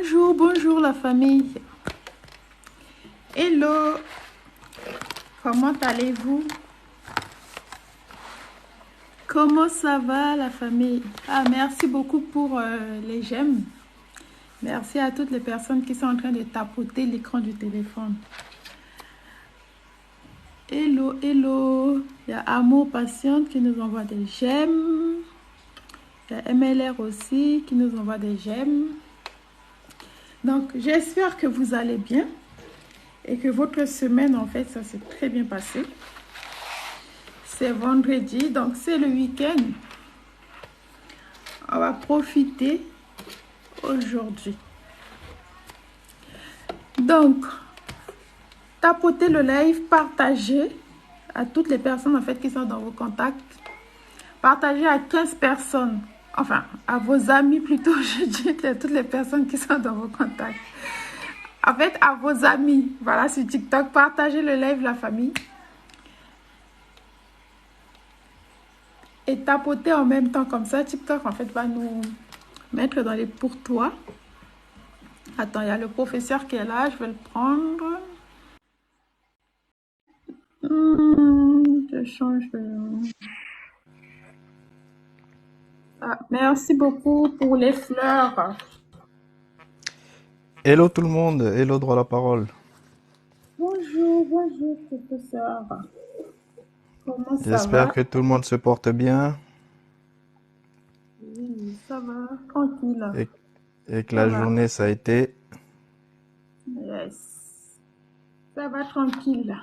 Bonjour, bonjour la famille. Hello, comment allez-vous? Comment ça va la famille? Ah, merci beaucoup pour les j'aime. Merci à toutes les personnes qui sont en train de tapoter l'écran du téléphone. Hello, hello. Il y a Amour Patiente qui nous envoie des j'aime. Il y a MLR aussi qui nous envoie des j'aime. Donc, j'espère que vous allez bien et que votre semaine, en fait, ça s'est très bien passé. C'est vendredi, donc c'est le week-end. On va profiter aujourd'hui. Donc, tapotez le live, partagez à toutes les personnes, en fait, qui sont dans vos contacts. Partagez à 15 personnes. Enfin, à vos amis plutôt, je dis à toutes les personnes qui sont dans vos contacts. En fait, à vos amis, voilà, sur TikTok, partagez le live, la famille. Et tapoter en même temps, comme ça, TikTok, en fait, va nous mettre dans les pour toi. Attends, il y a le professeur qui est là, je vais le prendre. Je change de... Ah, merci beaucoup pour les fleurs. Hello tout le monde, hello droit à la parole. Bonjour, bonjour, professeur. Comment ça J'espère va? que tout le monde se porte bien Oui, ça va, tranquille. et que Ça la va. journée ça a été. Yes. Ça va tranquille.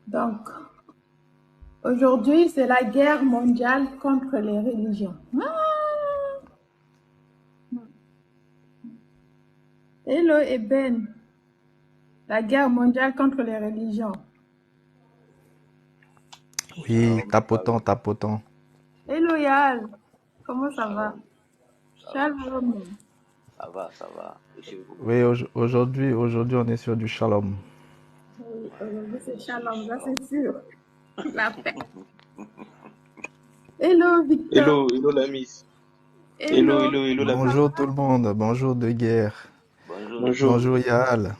Donc, aujourd'hui, c'est la guerre mondiale contre les religions. Hello Eben. La guerre mondiale contre les religions. Oui, tapotant, tapotant. Hello Yal. Comment ça va? Shalom. Shalom. Ça va. Et chez vous? Oui, aujourd'hui on est sur du shalom. Oui, aujourd'hui c'est shalom, ça c'est sûr. La paix. Hello Victor. Hello la miss. Hello. La Bonjour tout le monde, bonjour de guerre. Bonjour. Bonjour. Bonjour Yael.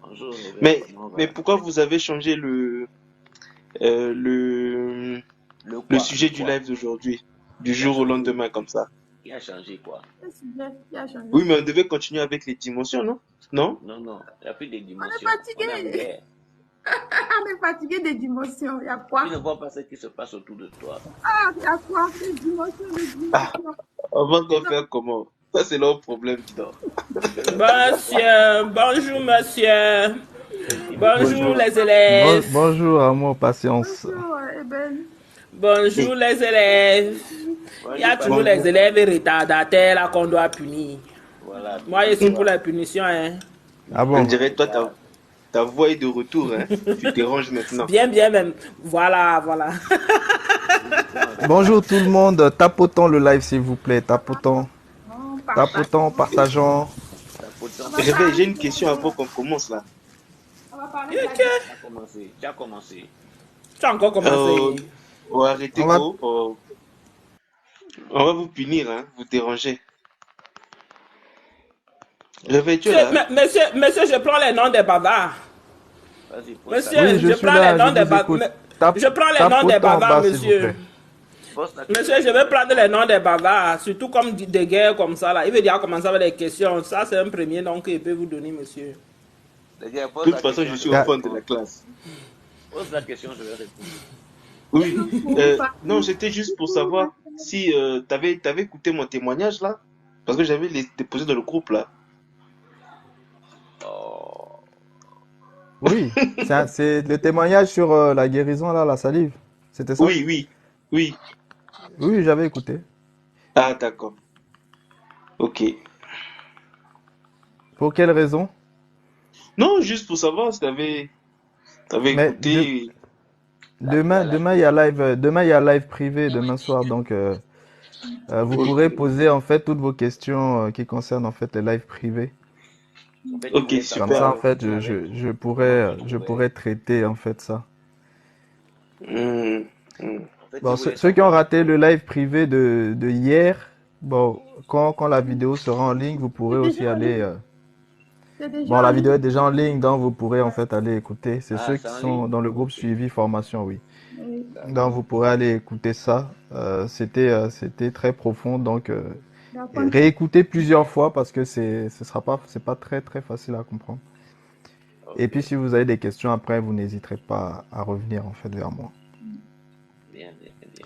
Bonjour. Mais pourquoi vous avez changé le sujet du live d'aujourd'hui, du jour au lendemain comme ça? Il a changé quoi? Qui a changé? Oui, mais on devait continuer avec les dimensions, non? Non? Non, il n'y a plus de dimensions. On est fatigué. On est en guerre. On est fatigué des dimensions. Il y a quoi? Tu ne vois pas ce qui se passe autour de toi. Ah, il y a quoi? Des dimensions, des dimensions. On va encore faire comment? Ça, c'est leur problème, dis donc. Monsieur, bonjour monsieur. Bonjour les élèves. Bonjour Amour Patience. Bonjour, Eben. Bonjour les élèves. Il y a toujours les élèves retardataires là qu'on doit punir. Voilà. Moi je suis pour la punition. Hein. Ah On bon? dirait, toi, ta voix est de retour, hein? Tu déranges maintenant. Bien même. Voilà. Bonjour tout le monde, tapotons le live s'il vous plaît, tapotons. Tapotons, partageons. J'ai une question avant qu'on commence là. On va parler Ok. Tu as commencé. Tu as encore commencé. On va arrêter gros. On va vous punir, hein? Vous déranger. Réveille-tu là? Monsieur, je prends les noms des bavards. Vas-y, Monsieur, Oui, je prends les noms des bavards. Je prends les noms des bavards, monsieur. Monsieur, je vais prendre les noms des bavards, surtout comme des guerres comme ça. Là. Il veut dire commencer avec les questions. Ça, c'est un premier nom qu'il peut vous donner, monsieur. De toute façon, je suis au fond de la classe. Pose la question, je vais répondre. Oui. Non, c'était juste pour savoir si tu avais écouté mon témoignage là. Parce que j'avais déposé dans le groupe là. Oh. Oui, c'est le témoignage sur la guérison là, la salive. C'était ça? Oui. Oui, j'avais écouté. Ah, d'accord. Ok. Pour quelle raison? Non, juste pour savoir si t'avais écouté. Demain, il y a live privé demain soir, donc vous pourrez poser en fait toutes vos questions qui concernent en fait les lives privés. Ok, super. Comme ça en fait, je pourrais traiter en fait ça. Bon, ceux qui ont raté le live privé de hier, Bon, quand la vidéo sera en ligne, vous pourrez C'est aussi déjà en aller... ligne. C'est déjà Bon, en la ligne. vidéo est déjà en ligne, donc vous pourrez en fait aller écouter. C'est Ah, ceux c'est qui en sont ligne? dans le groupe Ok, suivi formation, oui. Oui, d'accord. Donc vous pourrez aller écouter ça. C'était très profond, donc et d'accord. réécoutez plusieurs fois parce que c'est pas très très facile à comprendre. Et Ok, puis si vous avez des questions après, vous n'hésiterez pas à revenir en fait vers moi. bien, bien, bien.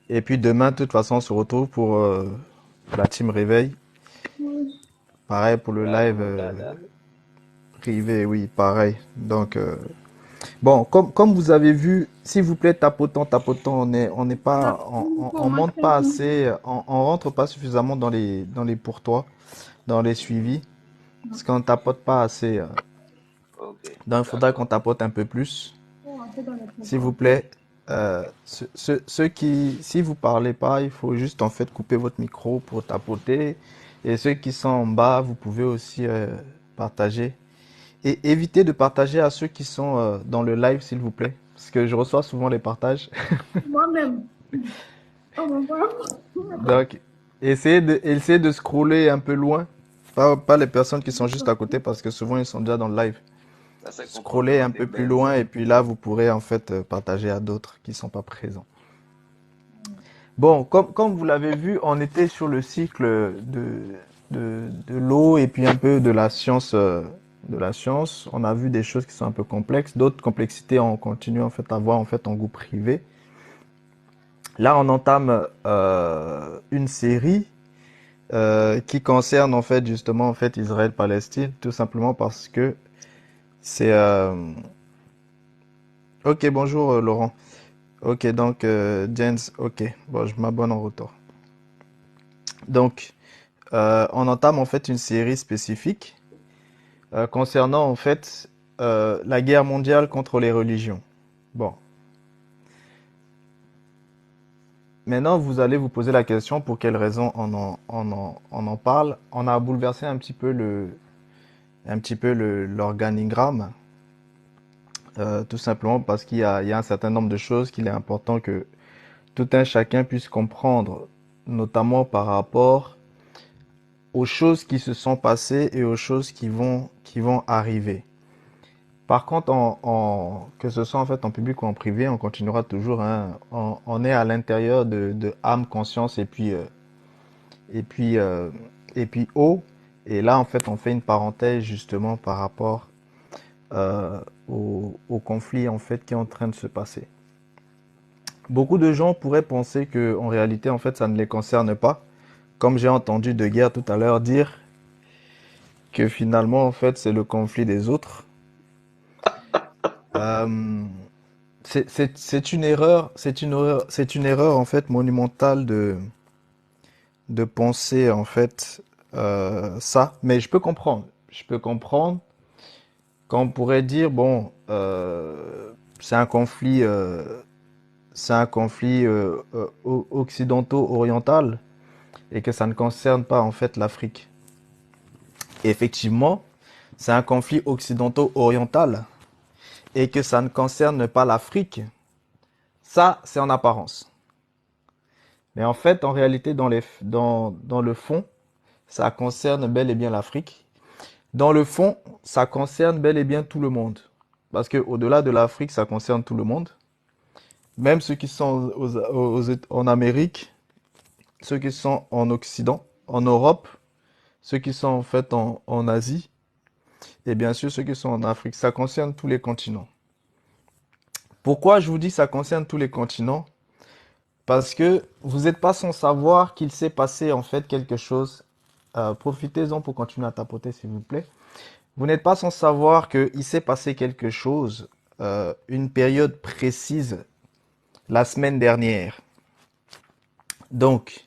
Et puis demain, de toute façon, on se retrouve pour la team réveil. Oui. Pareil pour le La live remontada. privé, oui, pareil. Donc bon, comme vous avez vu, s'il vous plaît, tapotant, on n'est Non, pas, pour on moi, monte c'est pas tout. assez, on rentre pas suffisamment dans les pourtois, dans les suivis, parce qu'on tapote pas assez. Ok, Donc il faudra qu'on d'accord. tapote un peu plus, Pour rentrer dans le s'il vous programme. plaît. Ceux qui, si vous parlez pas, il faut juste en fait couper votre micro pour tapoter. Et ceux qui sont en bas, vous pouvez aussi partager. Et évitez de partager à ceux qui sont dans le live, s'il vous plaît. Parce que je reçois souvent les partages. Moi-même. Oh, mon Dieu. Donc, essayez de scroller un peu loin. Pas les personnes qui sont juste à côté parce que souvent ils sont déjà dans le live. Ça, c'est Scrollez comportement un de peu plus bête. loin et puis là, vous pourrez en fait partager à d'autres qui ne sont pas présents. Bon, comme vous l'avez vu, on était sur le cycle de l'eau et puis un peu de la science. De la science. On a vu des choses qui sont un peu complexes. D'autres complexités, on continue en fait à voir en fait en groupe privé. Là, on entame une série qui concerne en fait justement en fait Israël-Palestine, tout simplement parce que c'est. Ok, bonjour Laurent. Ok, donc Jens, ok, bon, je m'abonne en retour. Donc, on entame en fait une série spécifique concernant en fait la guerre mondiale contre les religions. Bon, maintenant vous allez vous poser la question pour quelle raison on en parle. On a bouleversé un petit peu l'organigramme, tout simplement parce il y a un certain nombre de choses qu'il est important que tout un chacun puisse comprendre, notamment par rapport aux choses qui se sont passées et aux choses qui vont arriver. Par contre, que ce soit en fait en public ou en privé, on continuera toujours. Hein, on est à l'intérieur de âme, conscience et puis euh, et puis eau. Et là, en fait, on fait une parenthèse justement par rapport au conflit en fait qui est en train de se passer. Beaucoup de gens pourraient penser que en réalité, en fait, ça ne les concerne pas. Comme j'ai entendu De Guerre tout à l'heure dire que finalement, en fait, c'est le conflit des autres. Euh, c'est une erreur, c'est une erreur en fait monumentale de penser en fait ça. Mais je peux comprendre. Je peux comprendre quand on pourrait dire bon, c'est un conflit occidentaux-oriental et que ça ne concerne pas en fait l'Afrique. Et effectivement, c'est un conflit occidentaux-oriental et que ça ne concerne pas l'Afrique. Ça, c'est en apparence. Mais en fait, en réalité, dans le fond, ça concerne bel et bien l'Afrique. Dans le fond, ça concerne bel et bien tout le monde. Parce que au-delà de l'Afrique, ça concerne tout le monde. Même ceux qui sont en Amérique, ceux qui sont en Occident, en Europe, ceux qui sont en fait en Asie, et bien sûr ceux qui sont en Afrique. Ça concerne tous les continents. Pourquoi je vous dis ça concerne tous les continents? Parce que vous n'êtes pas sans savoir qu'il s'est passé en fait quelque chose. Profitez-en pour continuer à tapoter, s'il vous plaît. Vous n'êtes pas sans savoir qu'il s'est passé quelque chose, une période précise, la semaine dernière. Donc,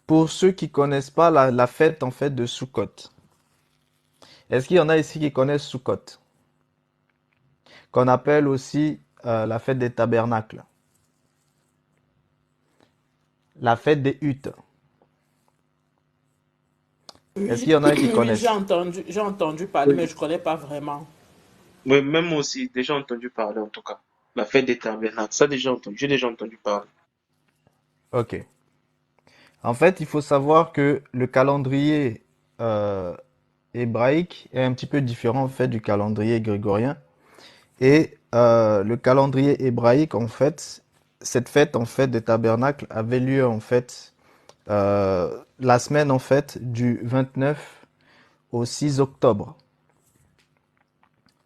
pour ceux qui connaissent pas la fête en fait de Sukkot, est-ce qu'il y en a ici qui connaissent Sukkot, qu'on appelle aussi la fête des tabernacles, la fête des huttes? Est-ce qu'il y Oui, en a qui oui, connaissent? j'ai entendu parler, mais je connais pas vraiment. Oui, même moi aussi, déjà entendu parler en tout cas. La fête des tabernacles, ça déjà entendu, j'ai déjà entendu parler. Ok. En fait, il faut savoir que le calendrier hébraïque est un petit peu différent en fait du calendrier grégorien. Et le calendrier hébraïque, en fait, cette fête en fait des tabernacles avait lieu en fait la semaine en fait du 29 au 6 octobre.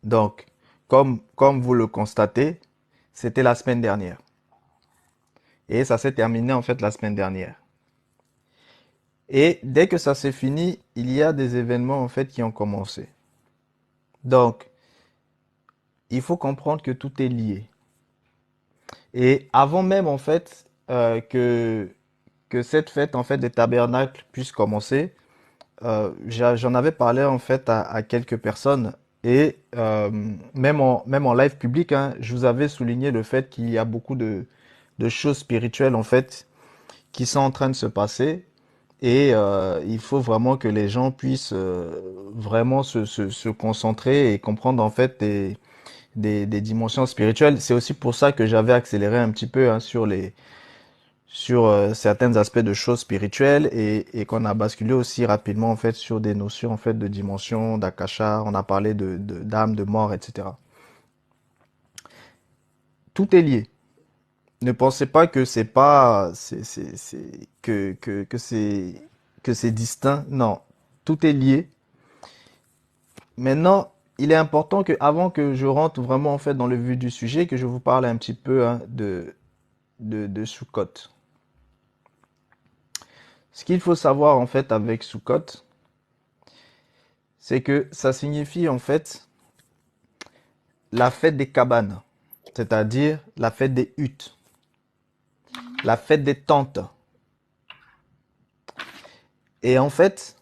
Donc, comme vous le constatez, c'était la semaine dernière. Et ça s'est terminé en fait la semaine dernière. Et dès que ça s'est fini, il y a des événements en fait qui ont commencé. Donc, il faut comprendre que tout est lié. Et avant même en fait que cette fête en fait des tabernacles puisse commencer, j'en avais parlé en fait à quelques personnes et même en live public, hein, je vous avais souligné le fait qu'il y a beaucoup de choses spirituelles en fait qui sont en train de se passer et il faut vraiment que les gens puissent vraiment se concentrer et comprendre en fait des dimensions spirituelles. C'est aussi pour ça que j'avais accéléré un petit peu hein, sur certains aspects de choses spirituelles et qu'on a basculé aussi rapidement en fait sur des notions en fait de dimension, d'akasha, on a parlé d'âme, de mort, etc. Tout est lié. Ne pensez pas que c'est pas que c'est distinct. Non, tout est lié. Maintenant, il est important que avant que je rentre vraiment en fait dans le vif du sujet, que je vous parle un petit peu hein, de Sukkot. Ce qu'il faut savoir en fait avec Sukkot, c'est que ça signifie en fait la fête des cabanes, c'est-à-dire la fête des huttes, la fête des tentes. Et en fait,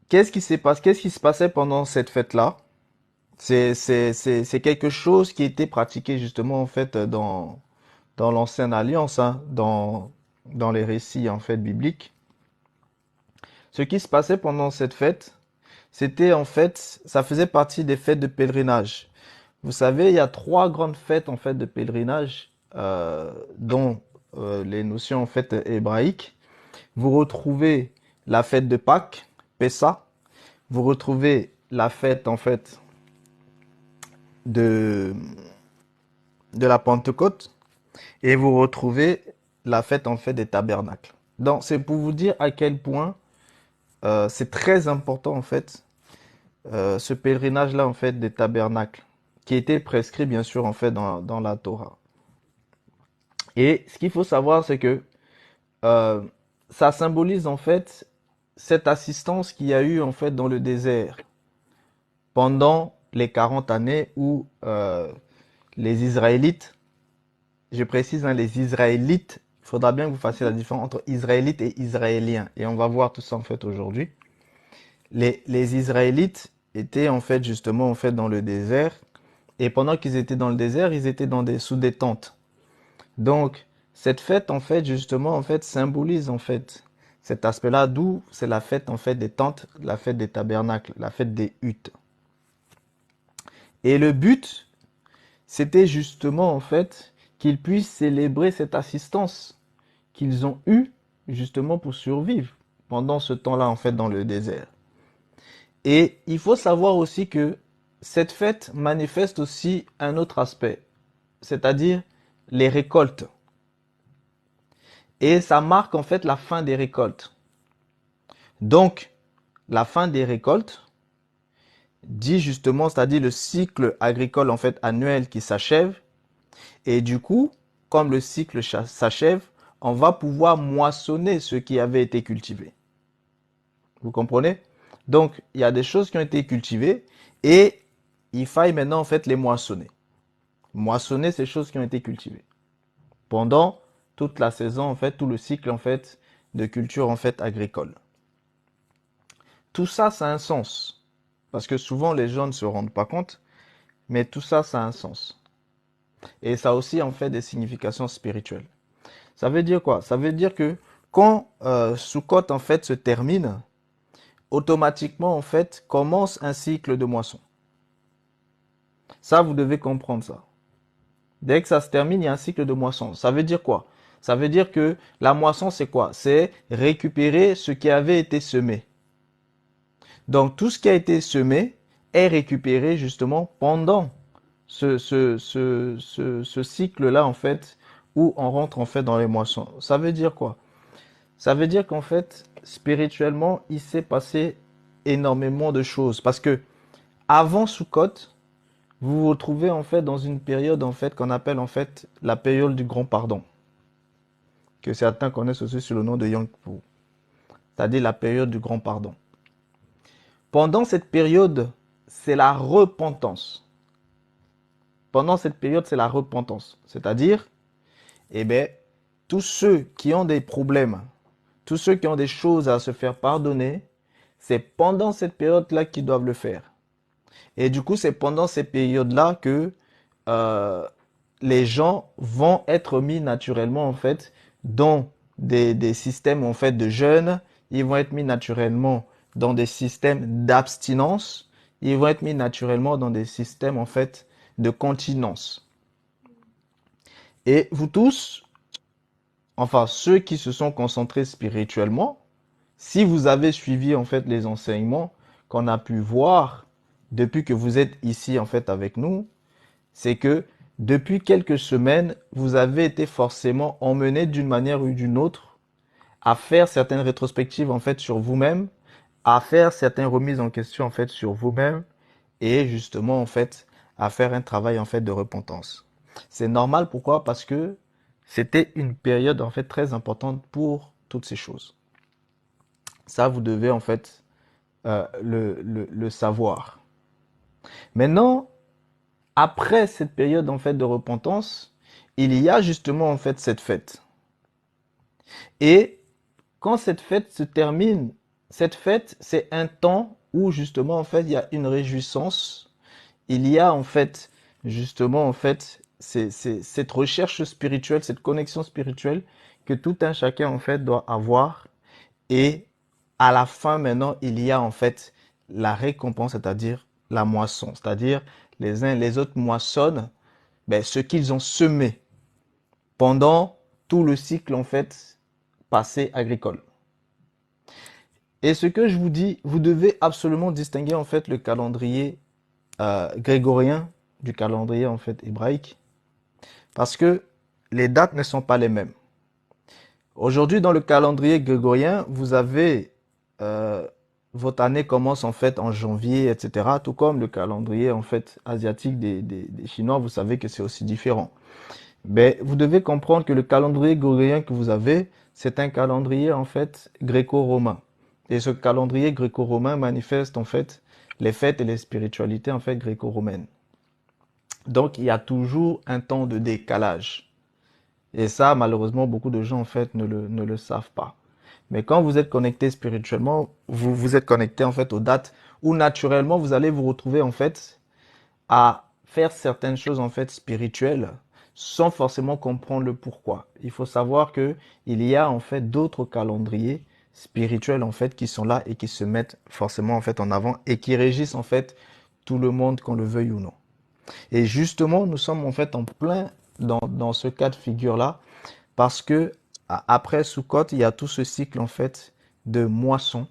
qu'est-ce qui se passait pendant cette fête-là? C'est quelque chose qui était pratiqué justement en fait dans l'ancienne alliance, hein, dans les récits en fait bibliques. Ce qui se passait pendant cette fête, c'était en fait, ça faisait partie des fêtes de pèlerinage. Vous savez, il y a 3 grandes fêtes en fait de pèlerinage, dont les notions en fait hébraïques. Vous retrouvez la fête de Pâques, Pessa. Vous retrouvez la fête en fait de la Pentecôte et vous retrouvez la fête en fait des tabernacles. Donc c'est pour vous dire à quel point c'est très important en fait ce pèlerinage là en fait des tabernacles qui était prescrit bien sûr en fait dans la Torah. Et ce qu'il faut savoir c'est que euh, ça symbolise en fait cette assistance qu'il y a eu en fait dans le désert pendant les 40 années où les Israélites, je précise hein, les Israélites, il faudra bien que vous fassiez la différence entre Israélites et Israéliens et on va voir tout ça en fait aujourd'hui. Les Israélites étaient en fait justement en fait dans le désert et pendant qu'ils étaient dans le désert, ils étaient sous des tentes. Donc cette fête en fait justement en fait symbolise en fait cet aspect-là d'où c'est la fête en fait des tentes, la fête des tabernacles, la fête des huttes. Et le but, c'était justement en fait qu'ils puissent célébrer cette assistance qu'ils ont eue justement pour survivre pendant ce temps-là en fait dans le désert. Et il faut savoir aussi que cette fête manifeste aussi un autre aspect, c'est-à-dire les récoltes. Et ça marque en fait la fin des récoltes. Donc, la fin des récoltes dit justement, c'est-à-dire le cycle agricole en fait annuel qui s'achève. Et du coup, comme le cycle s'achève, on va pouvoir moissonner ce qui avait été cultivé. Vous comprenez? Donc, il y a des choses qui ont été cultivées et il faille maintenant en fait les moissonner. Moissonner ces choses qui ont été cultivées. Pendant toute la saison en fait, tout le cycle en fait de culture en fait agricole. Tout ça, ça a un sens. Parce que souvent les gens ne se rendent pas compte, mais tout ça, ça a un sens. Et ça a aussi en fait des significations spirituelles. Ça veut dire quoi? Ça veut dire que quand Sukkot en fait se termine, automatiquement en fait commence un cycle de moisson. Ça, vous devez comprendre ça. Dès que ça se termine, il y a un cycle de moisson. Ça veut dire quoi? Ça veut dire que la moisson, c'est quoi? C'est récupérer ce qui avait été semé. Donc, tout ce qui a été semé est récupéré justement pendant ce cycle-là, en fait, où on rentre en fait dans les moissons. Ça veut dire quoi? Ça veut dire qu'en fait, spirituellement, il s'est passé énormément de choses. Parce que avant Sukkot, vous vous retrouvez en fait dans une période en fait qu'on appelle en fait la période du grand pardon, que certains connaissent aussi sous le nom de Yom Kippur, c'est-à-dire la période du grand pardon. Pendant cette période, c'est la repentance. Pendant cette période, c'est la repentance. C'est-à-dire, eh bien, tous ceux qui ont des problèmes, tous ceux qui ont des choses à se faire pardonner, c'est pendant cette période-là qu'ils doivent le faire. Et du coup, c'est pendant ces périodes-là que les gens vont être mis naturellement, en fait, dans des systèmes, en fait, de jeûne. Ils vont être mis naturellement dans des systèmes d'abstinence. Ils vont être mis naturellement dans des systèmes, en fait, de continence. Et vous tous, enfin, ceux qui se sont concentrés spirituellement, si vous avez suivi, en fait, les enseignements qu'on a pu voir depuis que vous êtes ici, en fait, avec nous, c'est que depuis quelques semaines, vous avez été forcément emmenés d'une manière ou d'une autre à faire certaines rétrospectives, en fait, sur vous-même, à faire certaines remises en question, en fait, sur vous-même, et justement, en fait, à faire un travail, en fait, de repentance. C'est normal, pourquoi? Parce que c'était une période, en fait, très importante pour toutes ces choses. Ça, vous devez, en fait, le savoir. Maintenant, après cette période, en fait, de repentance, il y a justement, en fait, cette fête. Et quand cette fête se termine, cette fête, c'est un temps où, justement, en fait, il y a une réjouissance. Il y a, en fait, justement, en fait, cette recherche spirituelle, cette connexion spirituelle que tout un chacun, en fait, doit avoir. Et à la fin, maintenant, il y a, en fait, la récompense, c'est-à-dire la moisson. C'est-à-dire, les uns et les autres moissonnent ce qu'ils ont semé pendant tout le cycle, en fait, passé agricole. Et ce que je vous dis, vous devez absolument distinguer, en fait, le calendrier grégorien du calendrier, en fait, hébraïque, parce que les dates ne sont pas les mêmes. Aujourd'hui, dans le calendrier grégorien, vous avez votre année commence en fait en janvier, etc. Tout comme le calendrier en fait asiatique des Chinois, vous savez que c'est aussi différent. Mais vous devez comprendre que le calendrier grégorien que vous avez, c'est un calendrier en fait gréco-romain. Et ce calendrier gréco-romain manifeste en fait les fêtes et les spiritualités en fait gréco-romaines. Donc il y a toujours un temps de décalage. Et ça, malheureusement, beaucoup de gens en fait ne le savent pas. Mais quand vous êtes connecté spirituellement, vous êtes connecté en fait aux dates où naturellement vous allez vous retrouver en fait à faire certaines choses en fait spirituelles sans forcément comprendre le pourquoi. Il faut savoir que il y a en fait d'autres calendriers spirituels en fait qui sont là et qui se mettent forcément en fait en avant et qui régissent en fait tout le monde, qu'on le veuille ou non. Et justement, nous sommes en fait en plein dans ce cas de figure-là, parce que après Sukkot, il y a tout ce cycle en fait de moisson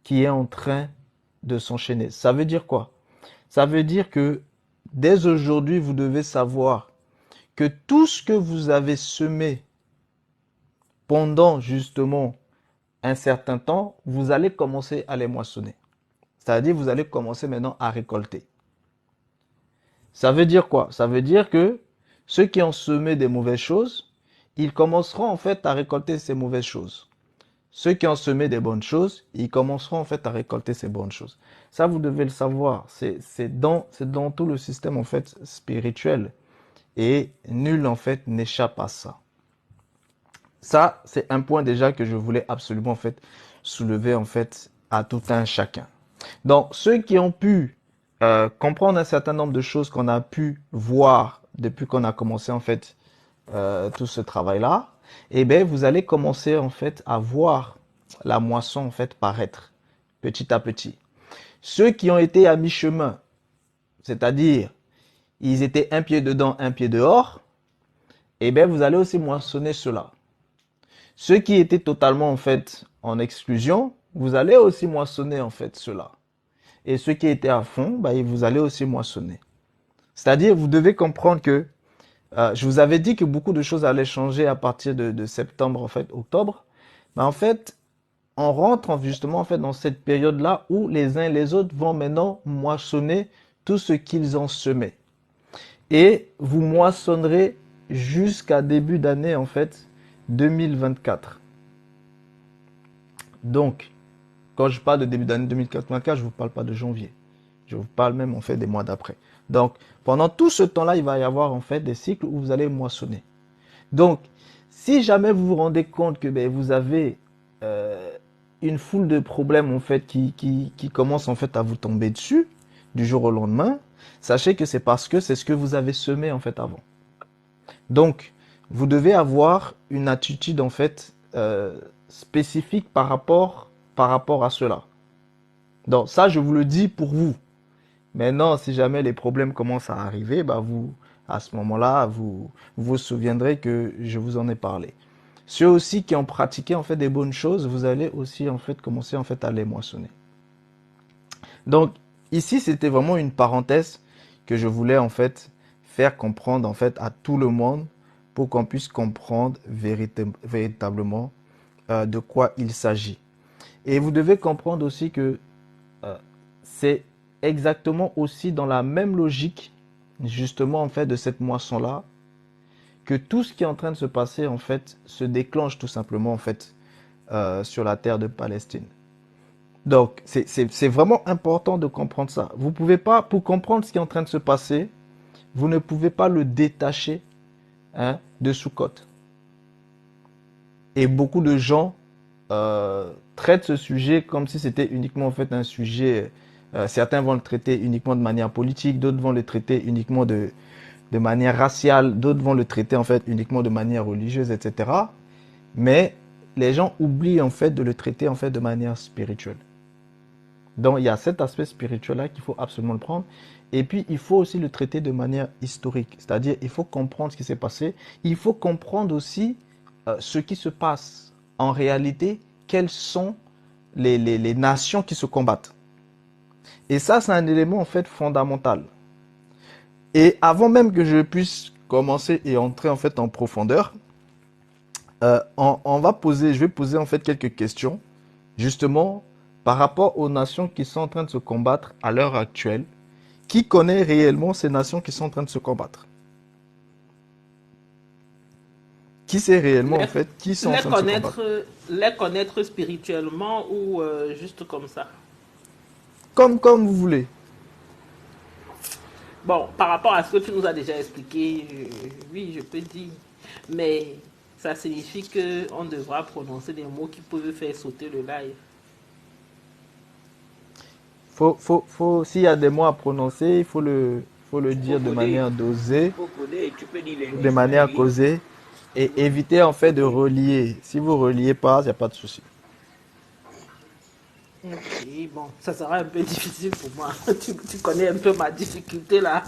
qui est en train de s'enchaîner. Ça veut dire quoi? Ça veut dire que dès aujourd'hui, vous devez savoir que tout ce que vous avez semé pendant justement un certain temps, vous allez commencer à les moissonner. C'est-à-dire, vous allez commencer maintenant à récolter. Ça veut dire quoi? Ça veut dire que ceux qui ont semé des mauvaises choses, ils commenceront en fait à récolter ces mauvaises choses. Ceux qui ont semé des bonnes choses, ils commenceront en fait à récolter ces bonnes choses. Ça, vous devez le savoir. C'est dans tout le système en fait spirituel. Et nul en fait n'échappe à ça. Ça, c'est un point déjà que je voulais absolument en fait soulever en fait à tout un chacun. Donc, ceux qui ont pu comprendre un certain nombre de choses qu'on a pu voir depuis qu'on a commencé en fait tout ce travail-là, eh bien, vous allez commencer en fait à voir la moisson en fait paraître petit à petit. Ceux qui ont été à mi-chemin, c'est-à-dire ils étaient un pied dedans, un pied dehors, eh bien, vous allez aussi moissonner cela. Ceux qui étaient totalement, en fait, en exclusion, vous allez aussi moissonner, en fait, cela. Et ceux qui étaient à fond, bah, vous allez aussi moissonner. C'est-à-dire, vous devez comprendre que je vous avais dit que beaucoup de choses allaient changer à partir de septembre, en fait, octobre. Mais en fait, on rentre justement en fait dans cette période-là où les uns et les autres vont maintenant moissonner tout ce qu'ils ont semé. Et vous moissonnerez jusqu'à début d'année en fait 2024. Donc, quand je parle de début d'année 2024, je ne vous parle pas de janvier. Je vous parle même en fait des mois d'après. Donc, pendant tout ce temps-là, il va y avoir en fait des cycles où vous allez moissonner. Donc, si jamais vous vous rendez compte que vous avez une foule de problèmes en fait qui commencent en fait à vous tomber dessus du jour au lendemain, sachez que c'est parce que c'est ce que vous avez semé en fait avant. Donc, vous devez avoir une attitude en fait spécifique par rapport à cela. Donc ça, je vous le dis pour vous. Maintenant, si jamais les problèmes commencent à arriver, bah vous, à ce moment-là, vous vous souviendrez que je vous en ai parlé. Ceux aussi qui ont pratiqué en fait des bonnes choses, vous allez aussi en fait commencer en fait à les moissonner. Donc ici, c'était vraiment une parenthèse que je voulais en fait faire comprendre en fait à tout le monde pour qu'on puisse comprendre véritablement de quoi il s'agit. Et vous devez comprendre aussi que c'est exactement aussi dans la même logique justement en fait de cette moisson-là que tout ce qui est en train de se passer en fait se déclenche tout simplement en fait sur la terre de Palestine. Donc c'est vraiment important de comprendre ça. Vous pouvez pas, pour comprendre ce qui est en train de se passer, vous ne pouvez pas le détacher de Sukkot. Et beaucoup de gens traitent ce sujet comme si c'était uniquement en fait un sujet. Certains vont le traiter uniquement de manière politique, d'autres vont le traiter uniquement de manière raciale, d'autres vont le traiter en fait uniquement de manière religieuse, etc. Mais les gens oublient en fait de le traiter en fait de manière spirituelle. Donc il y a cet aspect spirituel-là qu'il faut absolument le prendre. Et puis il faut aussi le traiter de manière historique. C'est-à-dire il faut comprendre ce qui s'est passé. Il faut comprendre aussi ce qui se passe en réalité, quelles sont les nations qui se combattent. Et ça, c'est un élément en fait fondamental. Et avant même que je puisse commencer et entrer en fait en profondeur, je vais poser en fait quelques questions, justement par rapport aux nations qui sont en train de se combattre à l'heure actuelle. Qui connaît réellement ces nations qui sont en train de se combattre? Qui sait réellement en fait qui sont en train de se combattre? Les connaître spirituellement ou juste comme ça? Comme vous voulez. Bon, par rapport à ce que tu nous as déjà expliqué, oui, je peux dire. Mais ça signifie qu'on devra prononcer des mots qui peuvent faire sauter le live. S'il y a des mots à prononcer, il faut le dire de manière dosée, de manière causée, et éviter en fait de relier. Si vous ne reliez pas, il n'y a pas de souci. Ok, bon, ça sera un peu difficile pour moi. Tu connais un peu ma difficulté là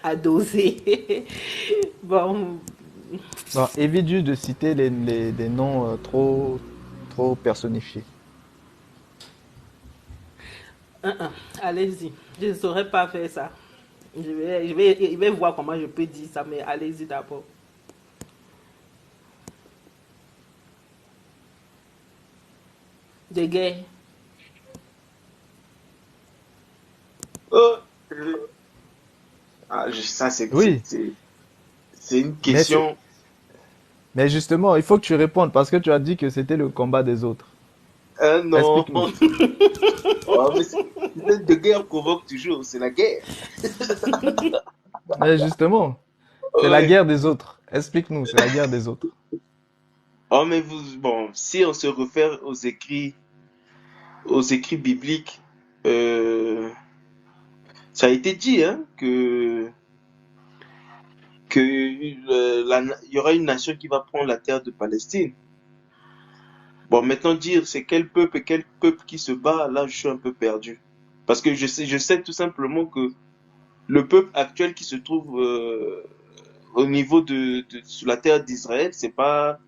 à doser. Bon. Non, évite juste de citer des noms trop personnifiés. Allez-y, je ne saurais pas faire ça. Je vais voir comment je peux dire ça, mais allez-y d'abord. De guerre. Ça, c'est oui. C'est une question. Mais justement, il faut que tu répondes parce que tu as dit que c'était le combat des autres. Non. Oh, mais de guerre provoque toujours, c'est la guerre. Mais justement, c'est la guerre des autres. Explique-nous, c'est la guerre des autres. Oh, mais bon, si on se réfère aux écrits bibliques, ça a été dit que il y aura une nation qui va prendre la terre de Palestine. Bon, maintenant dire c'est quel peuple qui se bat, là je suis un peu perdu. Parce que je sais tout simplement que le peuple actuel qui se trouve au niveau sur la terre d'Israël, c'est pas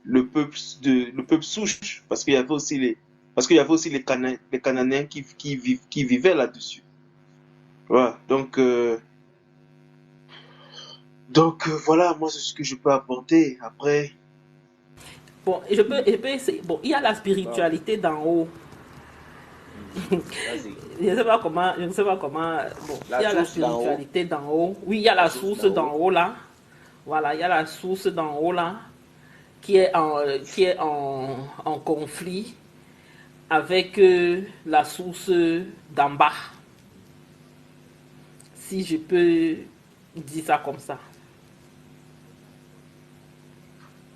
le peuple souche, parce qu'il y avait aussi les Cananéens qui vivaient là-dessus. Voilà. Donc voilà, moi c'est ce que je peux apporter. Après, Bon, je peux essayer. Bon, il y a la spiritualité d'en haut. Je ne sais pas comment. Bon, il y a la spiritualité d'en haut. Oui, il y a la source d'en haut là. Voilà, il y a la source d'en haut là qui est en conflit avec la source d'en bas. Si je peux dire ça comme ça.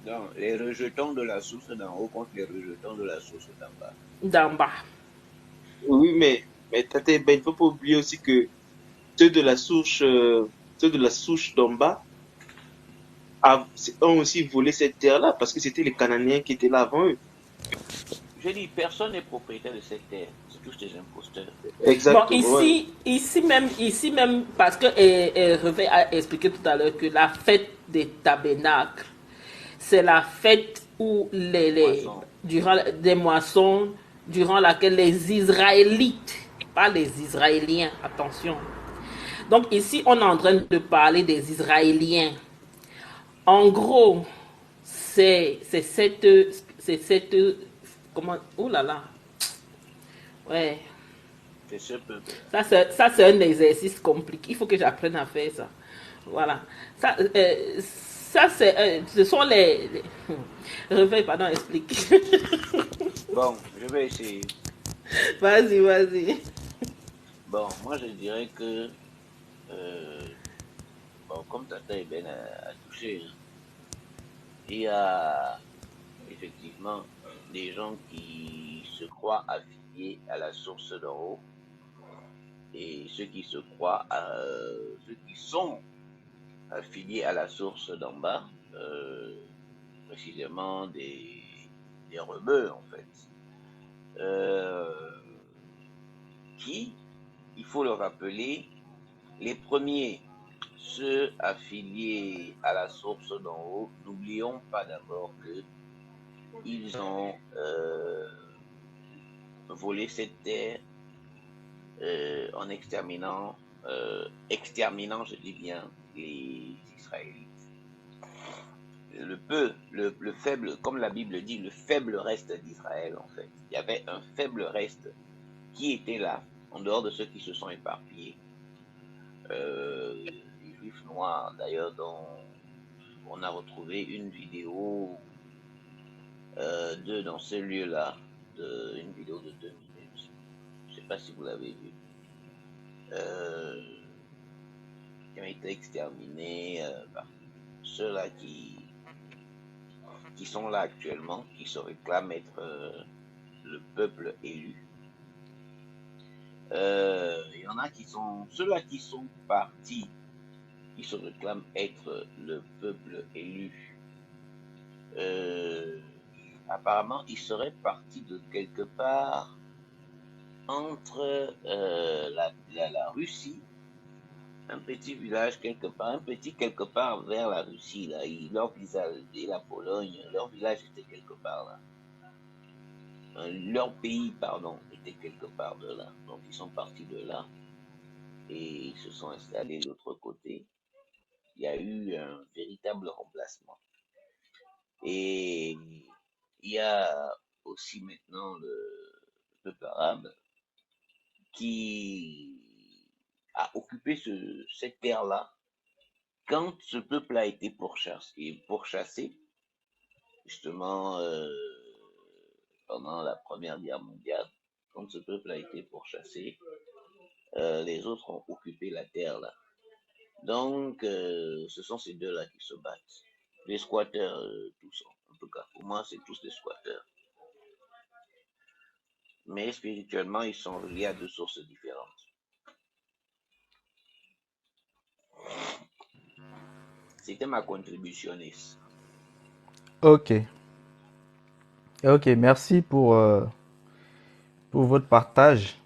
Donc, les rejetons de la source d'en haut contre les rejetons de la source d'en bas. D'en bas. Oui, mais Tate, il ne faut pas oublier aussi que ceux de la souche d'en bas ont aussi volé cette terre-là, parce que c'était les Cananéens qui étaient là avant eux. Je dis, personne n'est propriétaire de cette terre. C'est tous des imposteurs. Exactement. Bon, ici même, parce que Revé a expliqué tout à l'heure que la fête des tabernacles, c'est la fête où durant des moissons, durant laquelle les Israélites, pas les Israéliens, attention. Donc ici, on est en train de parler des Israéliens. En gros, c'est cette comment, oh là là, ouais. C'est ce peuple. Ça c'est un exercice compliqué. Il faut que j'apprenne à faire ça. Voilà. Ça c'est, ce sont les... Réveille, pardon, explique. Bon, je vais essayer. Vas-y. Bon, moi je dirais que, bon, comme Tata Eben a touché, il y a effectivement des gens qui se croient affiliés à la source d'en haut et ceux qui se croient, ceux qui sont affiliés à la source d'en bas, précisément des rebeux en fait, qui, il faut le rappeler, les premiers, ceux affiliés à la source d'en haut, n'oublions pas d'abord que ils ont volé cette terre en exterminant, je dis bien, les Israélites. Le faible, comme la Bible dit, le faible reste d'Israël en fait. Il y avait un faible reste qui était là, en dehors de ceux qui se sont éparpillés. Les Juifs noirs, d'ailleurs, dont on a retrouvé une vidéo dans ce lieu-là, une vidéo de 2 minutes. Je ne sais pas si vous l'avez vu. Qui ont été exterminés par ceux-là qui sont là actuellement, qui se réclament être le peuple élu. Il y en a qui sont, ceux-là qui sont partis, qui se réclament être le peuple élu. Apparemment, ils seraient partis de quelque part entre la Russie, un petit village quelque part vers la Russie, là, leur village et la Pologne, leur village était quelque part là. Leur pays, pardon, était quelque part de là. Donc ils sont partis de là et ils se sont installés de l'autre côté. Il y a eu un véritable remplacement. Et il y a aussi maintenant le peuple arabe qui a occupé cette terre-là quand ce peuple a été pourchassé justement pendant la Première Guerre mondiale. Quand ce peuple a été pourchassé, les autres ont occupé la terre là. Donc, ce sont ces deux-là qui se battent. Les squatteurs, tous, en tout cas, pour moi, c'est tous des squatteurs. Mais spirituellement, ils sont reliés à deux sources différentes. C'était ma contribution. Ok, merci pour votre partage.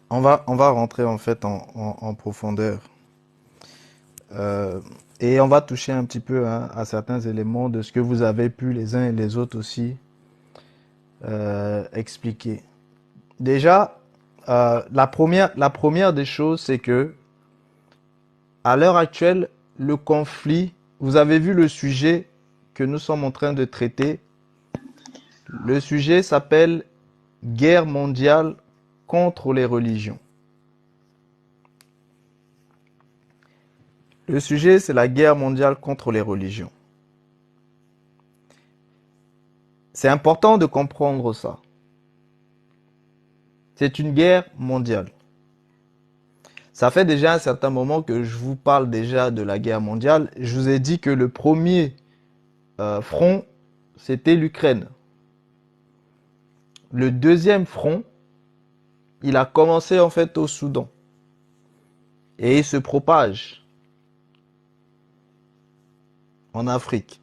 On va rentrer en fait en profondeur. Et on va toucher un petit peu à certains éléments de ce que vous avez pu les uns et les autres aussi expliquer. Déjà, la première des choses, c'est que à l'heure actuelle, le conflit, vous avez vu le sujet que nous sommes en train de traiter. Le sujet s'appelle Guerre mondiale contre les religions. Le sujet, c'est la guerre mondiale contre les religions. C'est important de comprendre ça. C'est une guerre mondiale. Ça fait déjà un certain moment que je vous parle déjà de la guerre mondiale. Je vous ai dit que le premier front, c'était l'Ukraine. Le deuxième front, il a commencé en fait au Soudan. Et il se propage en Afrique.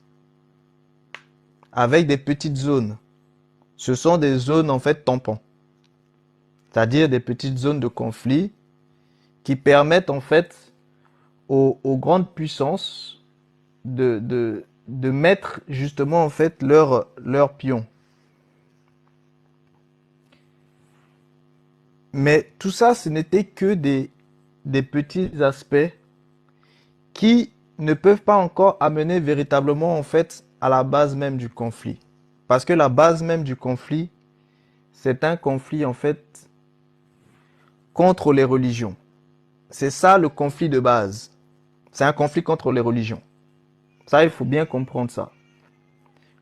Avec des petites zones. Ce sont des zones en fait tampons. C'est-à-dire des petites zones de conflit qui permettent en fait aux grandes puissances de mettre justement en fait leur pion. Mais tout ça, ce n'était que des petits aspects qui ne peuvent pas encore amener véritablement en fait à la base même du conflit. Parce que la base même du conflit, c'est un conflit en fait contre les religions. C'est ça le conflit de base. C'est un conflit contre les religions. Ça, il faut bien comprendre ça.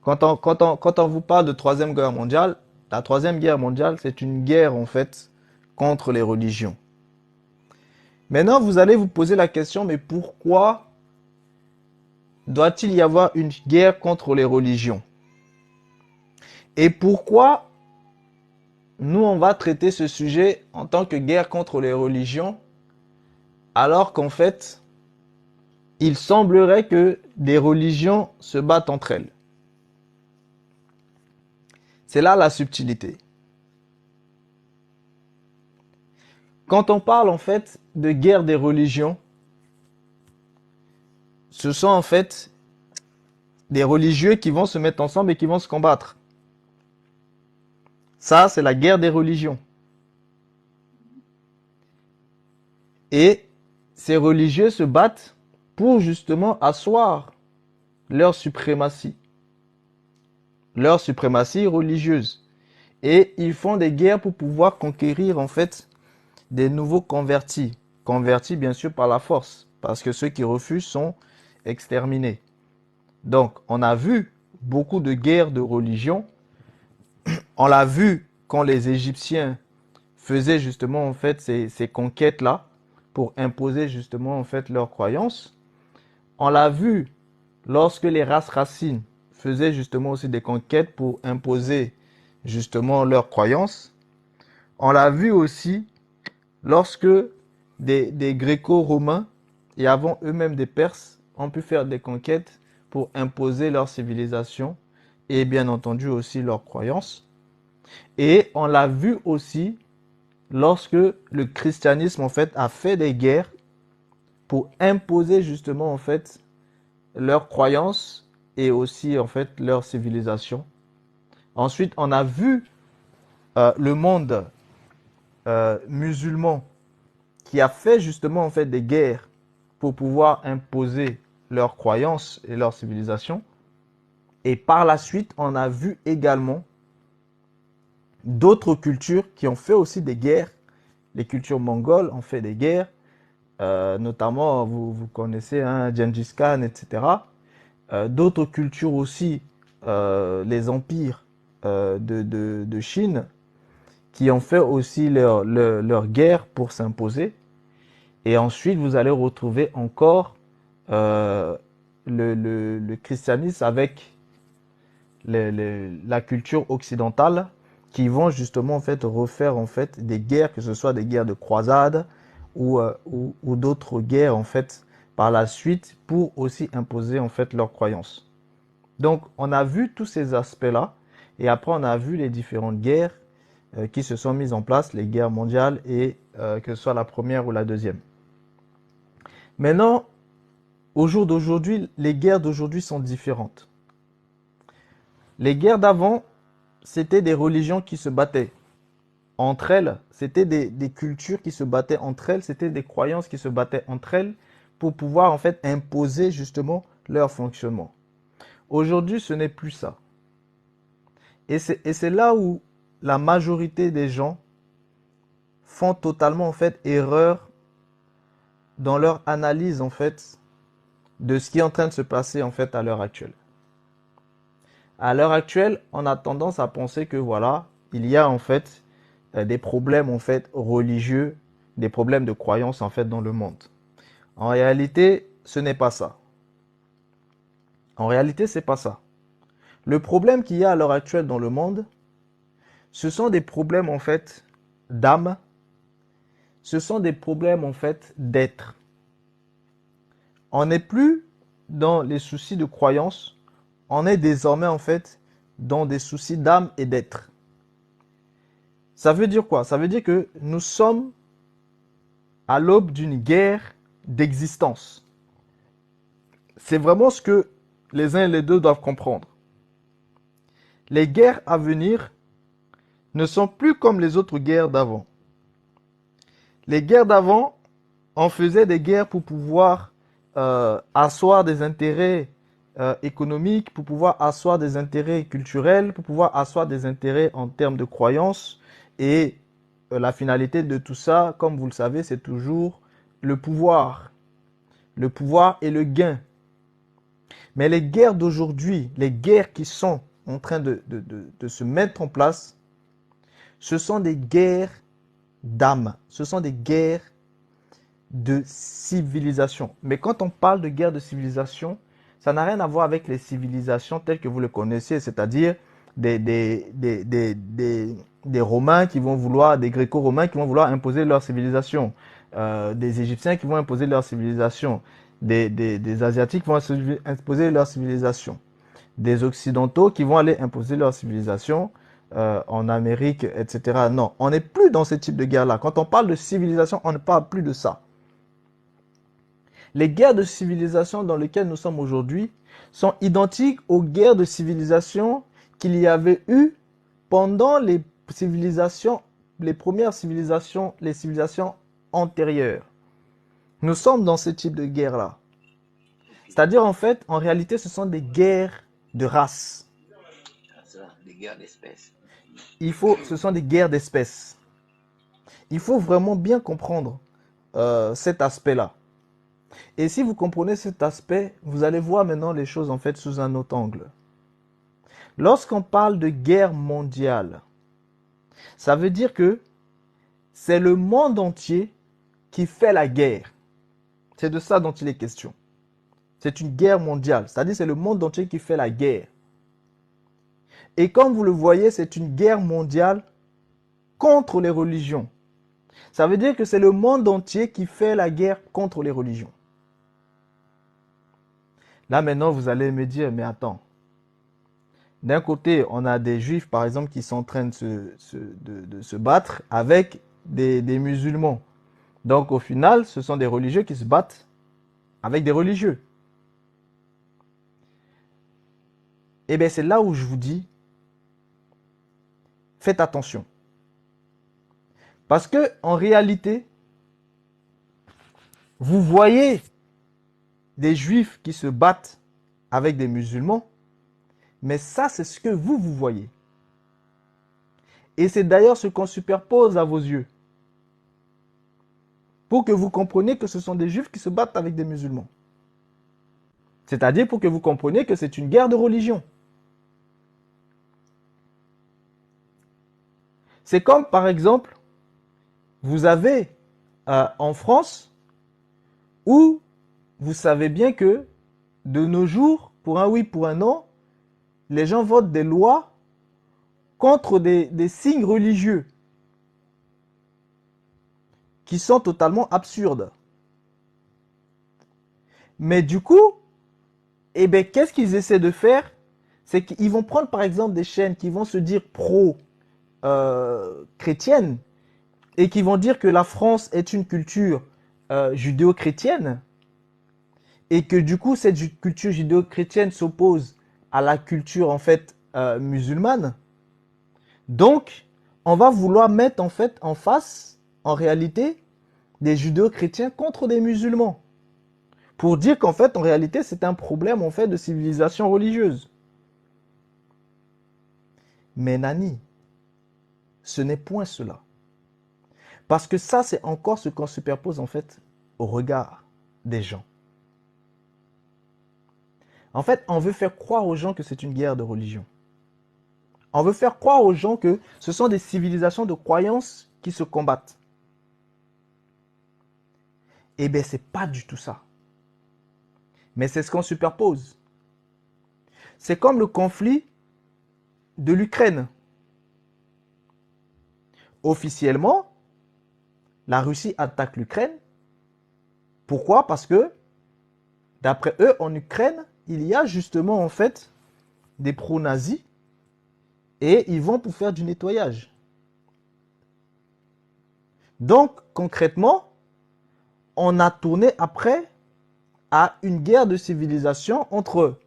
Quand on vous parle de Troisième Guerre mondiale, la Troisième Guerre mondiale, c'est une guerre en fait contre les religions. Maintenant, vous allez vous poser la question, mais pourquoi doit-il y avoir une guerre contre les religions? Et pourquoi nous, on va traiter ce sujet en tant que guerre contre les religions, alors qu'en fait, il semblerait que des religions se battent entre elles? C'est là la subtilité. Quand on parle en fait de guerre des religions, ce sont en fait des religieux qui vont se mettre ensemble et qui vont se combattre. Ça, c'est la guerre des religions. Et ces religieux se battent pour justement asseoir leur suprématie religieuse. Et ils font des guerres pour pouvoir conquérir en fait des nouveaux convertis. Convertis bien sûr par la force, parce que ceux qui refusent sont exterminés. Donc, on a vu beaucoup de guerres de religion. On l'a vu quand les Égyptiens faisaient justement en fait ces conquêtes-là pour imposer justement en fait leurs croyances. On l'a vu lorsque les races racines faisaient justement aussi des conquêtes pour imposer justement leurs croyances. On l'a vu aussi lorsque des Gréco-Romains et avant eux-mêmes des Perses ont pu faire des conquêtes pour imposer leur civilisation et bien entendu aussi leurs croyances. Et on l'a vu aussi lorsque le christianisme en fait a fait des guerres pour imposer justement en fait leurs croyances et aussi en fait leur civilisation. Ensuite, on a vu le monde musulman qui a fait justement en fait des guerres pour pouvoir imposer leurs croyances et leur civilisation. Et par la suite, on a vu également d'autres cultures qui ont fait aussi des guerres. Les cultures mongoles ont fait des guerres, notamment vous connaissez Gengis Khan, etc. D'autres cultures aussi, les empires de Chine, qui ont fait aussi leur guerre pour s'imposer. Et ensuite, vous allez retrouver encore le christianisme avec la culture occidentale qui vont justement en fait refaire en fait des guerres, que ce soit des guerres de croisade ou d'autres guerres en fait par la suite pour aussi imposer en fait leurs croyances. Donc on a vu tous ces aspects-là et après on a vu les différentes guerres qui se sont mises en place, les guerres mondiales et que ce soit la première ou la deuxième. Maintenant, au jour d'aujourd'hui, les guerres d'aujourd'hui sont différentes. Les guerres d'avant, c'était des religions qui se battaient entre elles, c'était des cultures qui se battaient entre elles, c'était des croyances qui se battaient entre elles pour pouvoir en fait imposer justement leur fonctionnement. Aujourd'hui, ce n'est plus ça. Et c'est là où la majorité des gens font totalement en fait erreur dans leur analyse en fait de ce qui est en train de se passer en fait à l'heure actuelle. À l'heure actuelle, on a tendance à penser que voilà, il y a en fait des problèmes en fait religieux, des problèmes de croyance en fait dans le monde. En réalité, ce n'est pas ça. En réalité, c'est pas ça. Le problème qu'il y a à l'heure actuelle dans le monde, ce sont des problèmes en fait d'âme, ce sont des problèmes en fait d'être. On n'est plus dans les soucis de croyance, on est désormais en fait dans des soucis d'âme et d'être. Ça veut dire quoi? Ça veut dire que nous sommes à l'aube d'une guerre d'existence. C'est vraiment ce que les uns et les deux doivent comprendre. Les guerres à venir ne sont plus comme les autres guerres d'avant. Les guerres d'avant, on faisait des guerres pour pouvoir asseoir des intérêts économiques, pour pouvoir asseoir des intérêts culturels, pour pouvoir asseoir des intérêts en termes de croyances. Et la finalité de tout ça, comme vous le savez, c'est toujours le pouvoir. Le pouvoir et le gain. Mais les guerres d'aujourd'hui, les guerres qui sont en train de se mettre en place, ce sont des guerres d'âme. Ce sont des guerres de civilisation. Mais quand on parle de guerre de civilisation, ça n'a rien à voir avec les civilisations telles que vous le connaissez, c'est-à-dire des Romains qui vont vouloir, des Gréco-Romains qui vont vouloir imposer leur civilisation, des Égyptiens qui vont imposer leur civilisation, des Asiatiques qui vont imposer leur civilisation, des Occidentaux qui vont aller imposer leur civilisation en Amérique, etc. Non, on n'est plus dans ce type de guerre-là. Quand on parle de civilisation, on ne parle plus de ça. Les guerres de civilisation dans lesquelles nous sommes aujourd'hui sont identiques aux guerres de civilisation qu'il y avait eu pendant les civilisations, les premières civilisations, les civilisations antérieures. Nous sommes dans ce type de guerre-là. C'est-à-dire, en fait, en réalité, ce sont des guerres de race. Des guerres d'espèces. Ce sont des guerres d'espèces. Il faut vraiment bien comprendre cet aspect-là. Et si vous comprenez cet aspect, vous allez voir maintenant les choses en fait sous un autre angle. Lorsqu'on parle de guerre mondiale, ça veut dire que c'est le monde entier qui fait la guerre. C'est de ça dont il est question. C'est une guerre mondiale, c'est-à-dire c'est le monde entier qui fait la guerre. Et comme vous le voyez, c'est une guerre mondiale contre les religions. Ça veut dire que c'est le monde entier qui fait la guerre contre les religions. Là maintenant, vous allez me dire, mais attends. D'un côté, on a des juifs, par exemple, qui sont en train de se battre avec des musulmans. Donc au final, ce sont des religieux qui se battent avec des religieux. Eh bien, c'est là où je vous dis, faites attention. Parce que en réalité, vous voyez des juifs qui se battent avec des musulmans, mais ça, c'est ce que vous voyez. Et c'est d'ailleurs ce qu'on superpose à vos yeux. Pour que vous compreniez que ce sont des juifs qui se battent avec des musulmans. C'est-à-dire pour que vous compreniez que c'est une guerre de religion. C'est comme, par exemple, vous avez en France, où vous savez bien que de nos jours, pour un oui, pour un non, les gens votent des lois contre des signes religieux qui sont totalement absurdes. Mais du coup, eh bien, qu'est-ce qu'ils essaient de faire? C'est qu'ils vont prendre par exemple des chaînes qui vont se dire pro-chrétiennes et qui vont dire que la France est une culture judéo-chrétienne. et que du coup, cette culture judéo-chrétienne s'oppose à la culture, en fait, musulmane. Donc, on va vouloir mettre, en fait, en face, en réalité, des judéo-chrétiens contre des musulmans. Pour dire qu'en fait, en réalité, c'est un problème, en fait, de civilisation religieuse. Mais Nani, ce n'est point cela. Parce que ça, c'est encore ce qu'on superpose, en fait, au regard des gens. En fait, on veut faire croire aux gens que c'est une guerre de religion. On veut faire croire aux gens que ce sont des civilisations de croyances qui se combattent. Eh bien, c'est pas du tout ça. Mais c'est ce qu'on superpose. C'est comme le conflit de l'Ukraine. Officiellement, la Russie attaque l'Ukraine. Pourquoi? Parce que, d'après eux, en Ukraine, il y a justement en fait des pro-nazis et ils vont pour faire du nettoyage. Donc, concrètement, on a tourné après à une guerre de civilisation entre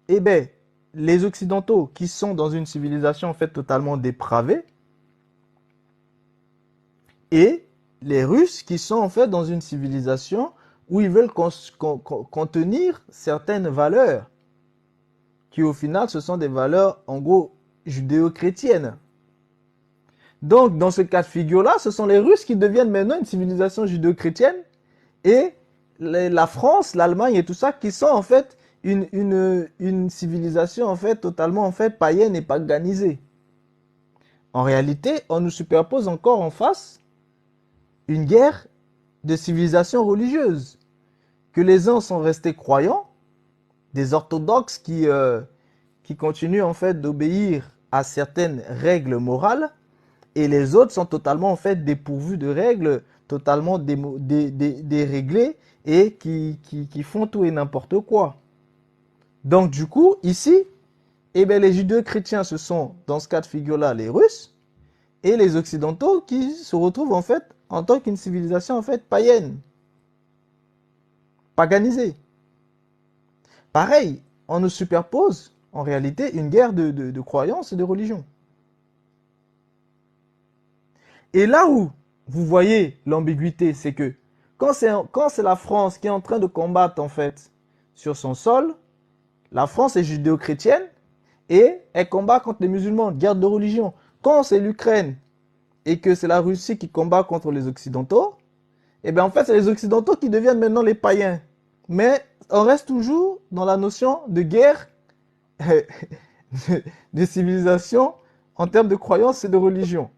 les Occidentaux qui sont dans une civilisation en fait totalement dépravée et les Russes qui sont en fait dans une civilisation où ils veulent contenir certaines valeurs qui au final ce sont des valeurs en gros judéo-chrétiennes. Donc dans ce cas de figure-là, ce sont les Russes qui deviennent maintenant une civilisation judéo-chrétienne et la France, l'Allemagne et tout ça qui sont en fait une civilisation en fait totalement en fait païenne et paganisée. En réalité, on nous superpose encore en face une guerre de civilisation religieuse. Que les uns sont restés croyants, des orthodoxes qui continuent en fait d'obéir à certaines règles morales, et les autres sont totalement en fait dépourvus de règles, totalement déréglés et qui font tout et n'importe quoi. Donc du coup, ici, les judéo-chrétiens, ce sont dans ce cas de figure-là les Russes, et les Occidentaux qui se retrouvent en fait en tant qu'une civilisation en fait païenne, paganisée. Pareil, on nous superpose en réalité une guerre de croyances et de religion. Et là où vous voyez l'ambiguïté, c'est que quand c'est la France qui est en train de combattre en fait sur son sol, la France est judéo-chrétienne et elle combat contre les musulmans, guerre de religion. Quand c'est l'Ukraine et que c'est la Russie qui combat contre les Occidentaux, en fait c'est les Occidentaux qui deviennent maintenant les païens. Mais on reste toujours dans la notion de guerre, de civilisation en termes de croyances et de religion.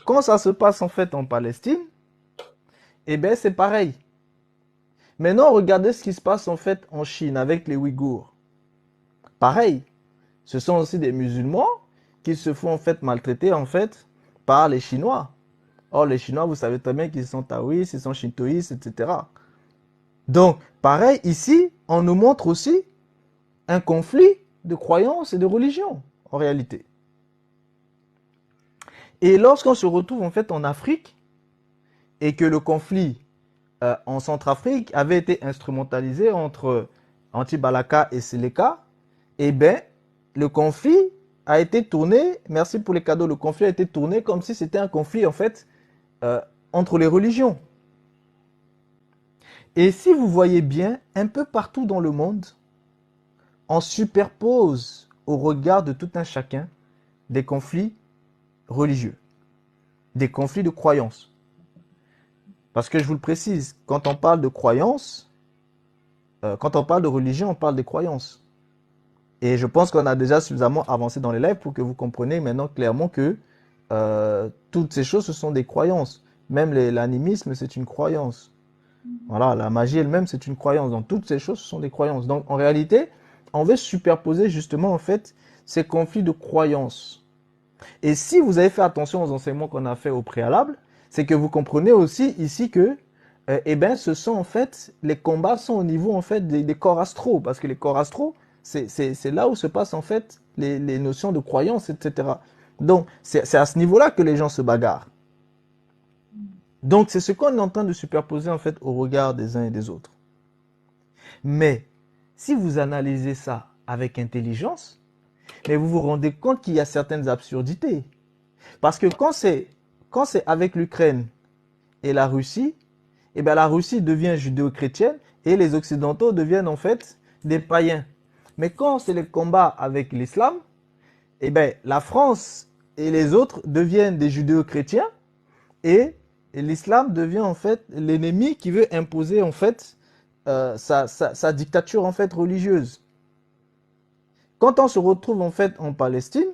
Quand ça se passe en fait en Palestine, c'est pareil. Maintenant, regardez ce qui se passe en fait en Chine avec les Ouïghours. Pareil, ce sont aussi des musulmans qui se font en fait maltraiter en fait par les Chinois. Or, les Chinois, vous savez très bien qu'ils sont taoïstes, ils sont shintoïstes, etc. Donc, pareil, ici, on nous montre aussi un conflit de croyances et de religion, en réalité. Et lorsqu'on se retrouve en fait en Afrique, et que le conflit en Centrafrique avait été instrumentalisé entre Anti-Balaka et Seleka, le conflit a été tourné, merci pour les cadeaux, le conflit a été tourné comme si c'était un conflit en fait entre les religions. Et si vous voyez bien, un peu partout dans le monde, on superpose au regard de tout un chacun des conflits religieux, des conflits de croyances. Parce que je vous le précise, quand on parle de croyances, quand on parle de religion, on parle de croyances. Et je pense qu'on a déjà suffisamment avancé dans les lives pour que vous compreniez maintenant clairement que toutes ces choses, ce sont des croyances. Même l'animisme, c'est une croyance. Voilà, la magie elle-même, c'est une croyance. Donc toutes ces choses, ce sont des croyances. Donc en réalité, on veut superposer justement en fait ces conflits de croyances. Et si vous avez fait attention aux enseignements qu'on a fait au préalable, c'est que vous comprenez aussi ici que ce sont en fait, les combats sont au niveau en fait des corps astraux, parce que les corps astraux, c'est là où se passent en fait les notions de croyance, etc. Donc c'est à ce niveau-là que les gens se bagarrent. Donc c'est ce qu'on est en train de superposer en fait au regard des uns et des autres. Mais si vous analysez ça avec intelligence, mais vous vous rendez compte qu'il y a certaines absurdités. Parce que quand c'est avec l'Ukraine et la Russie, eh bien la Russie devient judéo-chrétienne et les Occidentaux deviennent en fait des païens. Mais quand c'est le combat avec l'islam, eh bien la France et les autres deviennent des judéo-chrétiens et l'islam devient en fait l'ennemi qui veut imposer en fait sa dictature en fait religieuse. Quand on se retrouve en fait en Palestine,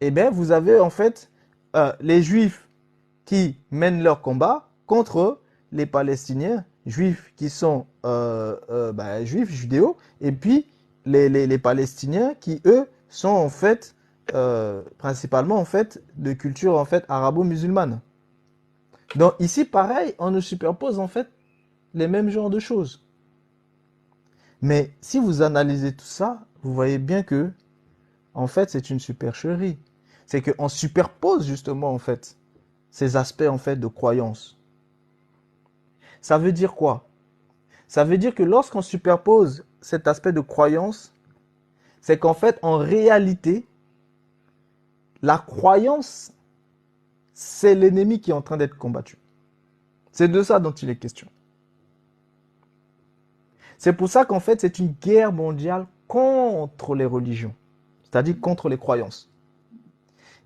eh bien vous avez en fait les Juifs qui mènent leur combat contre les Palestiniens, Juifs qui sont Juifs, judéo, et puis les Palestiniens qui eux sont en fait principalement en fait de culture en fait arabo-musulmane. Donc ici pareil, on nous superpose en fait les mêmes genres de choses. Mais si vous analysez tout ça, vous voyez bien que en fait c'est une supercherie. C'est qu'on superpose justement en fait ces aspects en fait de croyance. Ça veut dire quoi? Ça veut dire que lorsqu'on superpose cet aspect de croyance, c'est qu'en fait en réalité la croyance c'est l'ennemi qui est en train d'être combattu. C'est de ça dont il est question. C'est pour ça qu'en fait, c'est une guerre mondiale contre les religions, c'est-à-dire contre les croyances.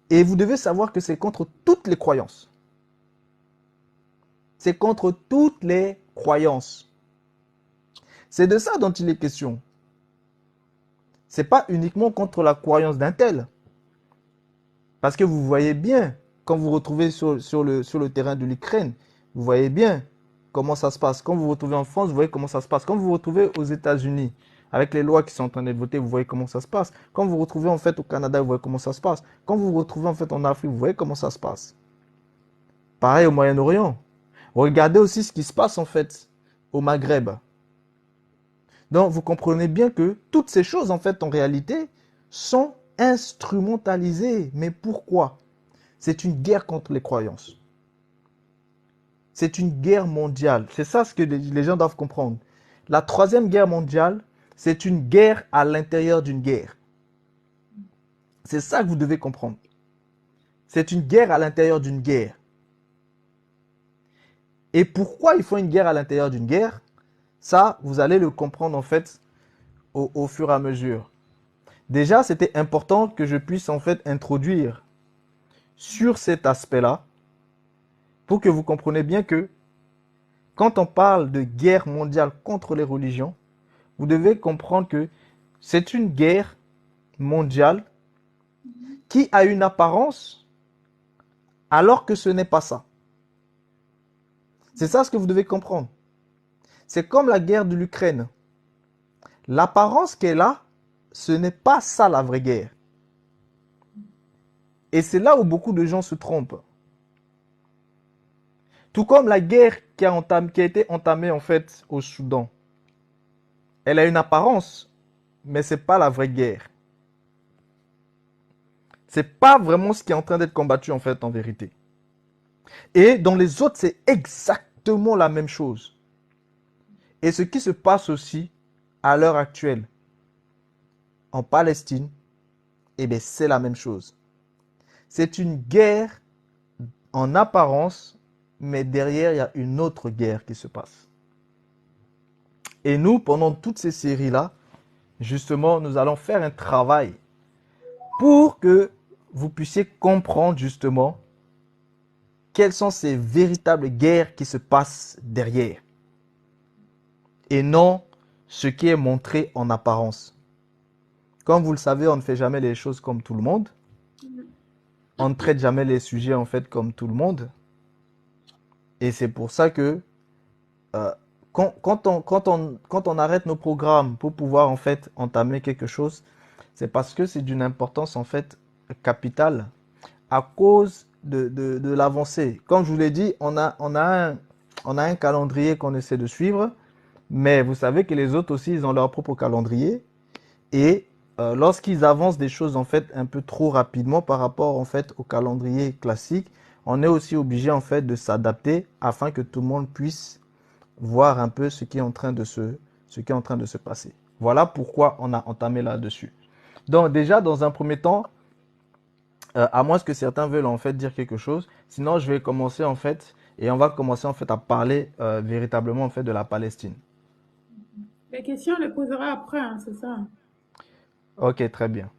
Et vous devez savoir que c'est contre toutes les croyances. C'est contre toutes les croyances. C'est de ça dont il est question. C'est pas uniquement contre la croyance d'un tel. Parce que vous voyez bien, quand vous vous retrouvez sur le terrain de l'Ukraine, vous voyez bien comment ça se passe. Quand vous vous retrouvez en France, vous voyez comment ça se passe. Quand vous vous retrouvez aux États-Unis, avec les lois qui sont en train d'être votées, vous voyez comment ça se passe. Quand vous vous retrouvez en fait au Canada, vous voyez comment ça se passe. Quand vous vous retrouvez en fait en Afrique, vous voyez comment ça se passe. Pareil au Moyen-Orient. Regardez aussi ce qui se passe en fait au Maghreb. Donc vous comprenez bien que toutes ces choses en fait en réalité sont instrumentalisées. Mais pourquoi? C'est une guerre contre les croyances. C'est une guerre mondiale. C'est ça ce que les gens doivent comprendre. La troisième guerre mondiale, c'est une guerre à l'intérieur d'une guerre. C'est ça que vous devez comprendre. C'est une guerre à l'intérieur d'une guerre. Et pourquoi il faut une guerre à l'intérieur d'une guerre? Ça, vous allez le comprendre en fait au fur et à mesure. Déjà, c'était important que je puisse en fait introduire sur cet aspect-là pour que vous compreniez bien que quand on parle de guerre mondiale contre les religions, vous devez comprendre que c'est une guerre mondiale qui a une apparence alors que ce n'est pas ça. C'est ça ce que vous devez comprendre. C'est comme la guerre de l'Ukraine. L'apparence qu'elle a, ce n'est pas ça la vraie guerre. Et c'est là où beaucoup de gens se trompent. Tout comme la guerre qui a été entamée en fait au Soudan. Elle a une apparence, mais ce n'est pas la vraie guerre. Ce n'est pas vraiment ce qui est en train d'être combattu en fait en vérité. Et dans les autres, c'est exactement la même chose. Et ce qui se passe aussi à l'heure actuelle en Palestine, eh bien c'est la même chose. C'est une guerre en apparence, mais derrière, il y a une autre guerre qui se passe. Et nous, pendant toutes ces séries-là, justement, nous allons faire un travail pour que vous puissiez comprendre justement quelles sont ces véritables guerres qui se passent derrière. Et non ce qui est montré en apparence. Comme vous le savez, on ne fait jamais les choses comme tout le monde. On ne traite jamais les sujets en fait comme tout le monde. Et c'est pour ça que quand on arrête nos programmes pour pouvoir en fait entamer quelque chose, c'est parce que c'est d'une importance en fait capitale à cause de l'avancée. Comme je vous l'ai dit, on a un calendrier qu'on essaie de suivre, mais vous savez que les autres aussi, ils ont leur propre calendrier. Et lorsqu'ils avancent des choses en fait un peu trop rapidement par rapport en fait au calendrier classique, on est aussi obligé en fait de s'adapter afin que tout le monde puisse voir un peu ce qui est en train de se ce qui est en train de se passer. Voilà pourquoi on a entamé là-dessus. Donc déjà, dans un premier temps, à moins que certains veulent en fait dire quelque chose, sinon je vais commencer en fait, et on va commencer en fait à parler véritablement en fait de la Palestine. Les questions, on les posera après, hein, c'est ça. Ok, très bien.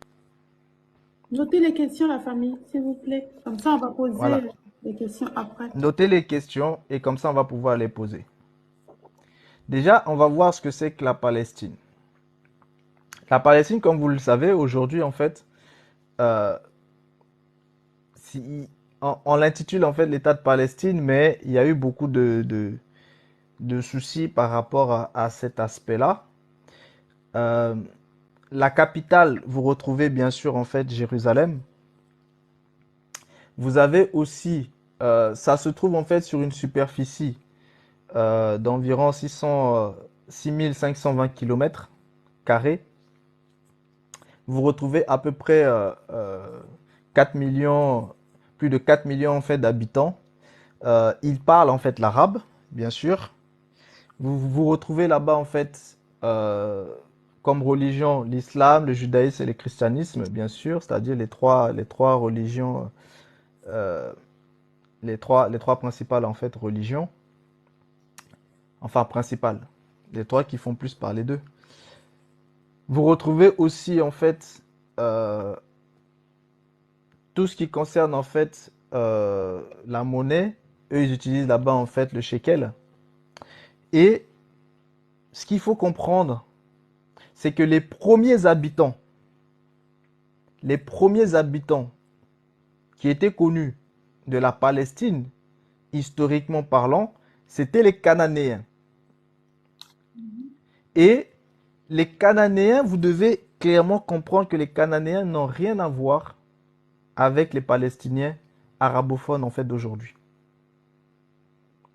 Notez les questions, la famille, s'il vous plaît. Comme ça, on va poser les questions après. Notez les questions et comme ça, on va pouvoir les poser. Déjà, on va voir ce que c'est que la Palestine. La Palestine, comme vous le savez, aujourd'hui, en fait, on l'intitule en fait l'État de Palestine, mais il y a eu beaucoup de soucis par rapport à cet aspect-là. La capitale, vous retrouvez bien sûr en fait Jérusalem. Vous avez aussi, ça se trouve en fait sur une superficie d'environ 6520 km². Vous retrouvez à peu près 4 millions, plus de 4 millions en fait d'habitants. Ils parlent en fait l'arabe, bien sûr. Vous retrouvez là-bas en fait comme religion l'islam, le judaïsme et le christianisme, bien sûr, c'est-à-dire les trois religions, les trois principales en fait religions. Enfin, principales. Les trois qui font plus parler d'eux. Vous retrouvez aussi en fait tout ce qui concerne en fait la monnaie. Eux, ils utilisent là-bas en fait le shekel. Et ce qu'il faut comprendre, c'est que les premiers habitants qui étaient connus de la Palestine, historiquement parlant, c'était les Cananéens. Et les Cananéens, vous devez clairement comprendre que les Cananéens n'ont rien à voir avec les Palestiniens arabophones en fait d'aujourd'hui.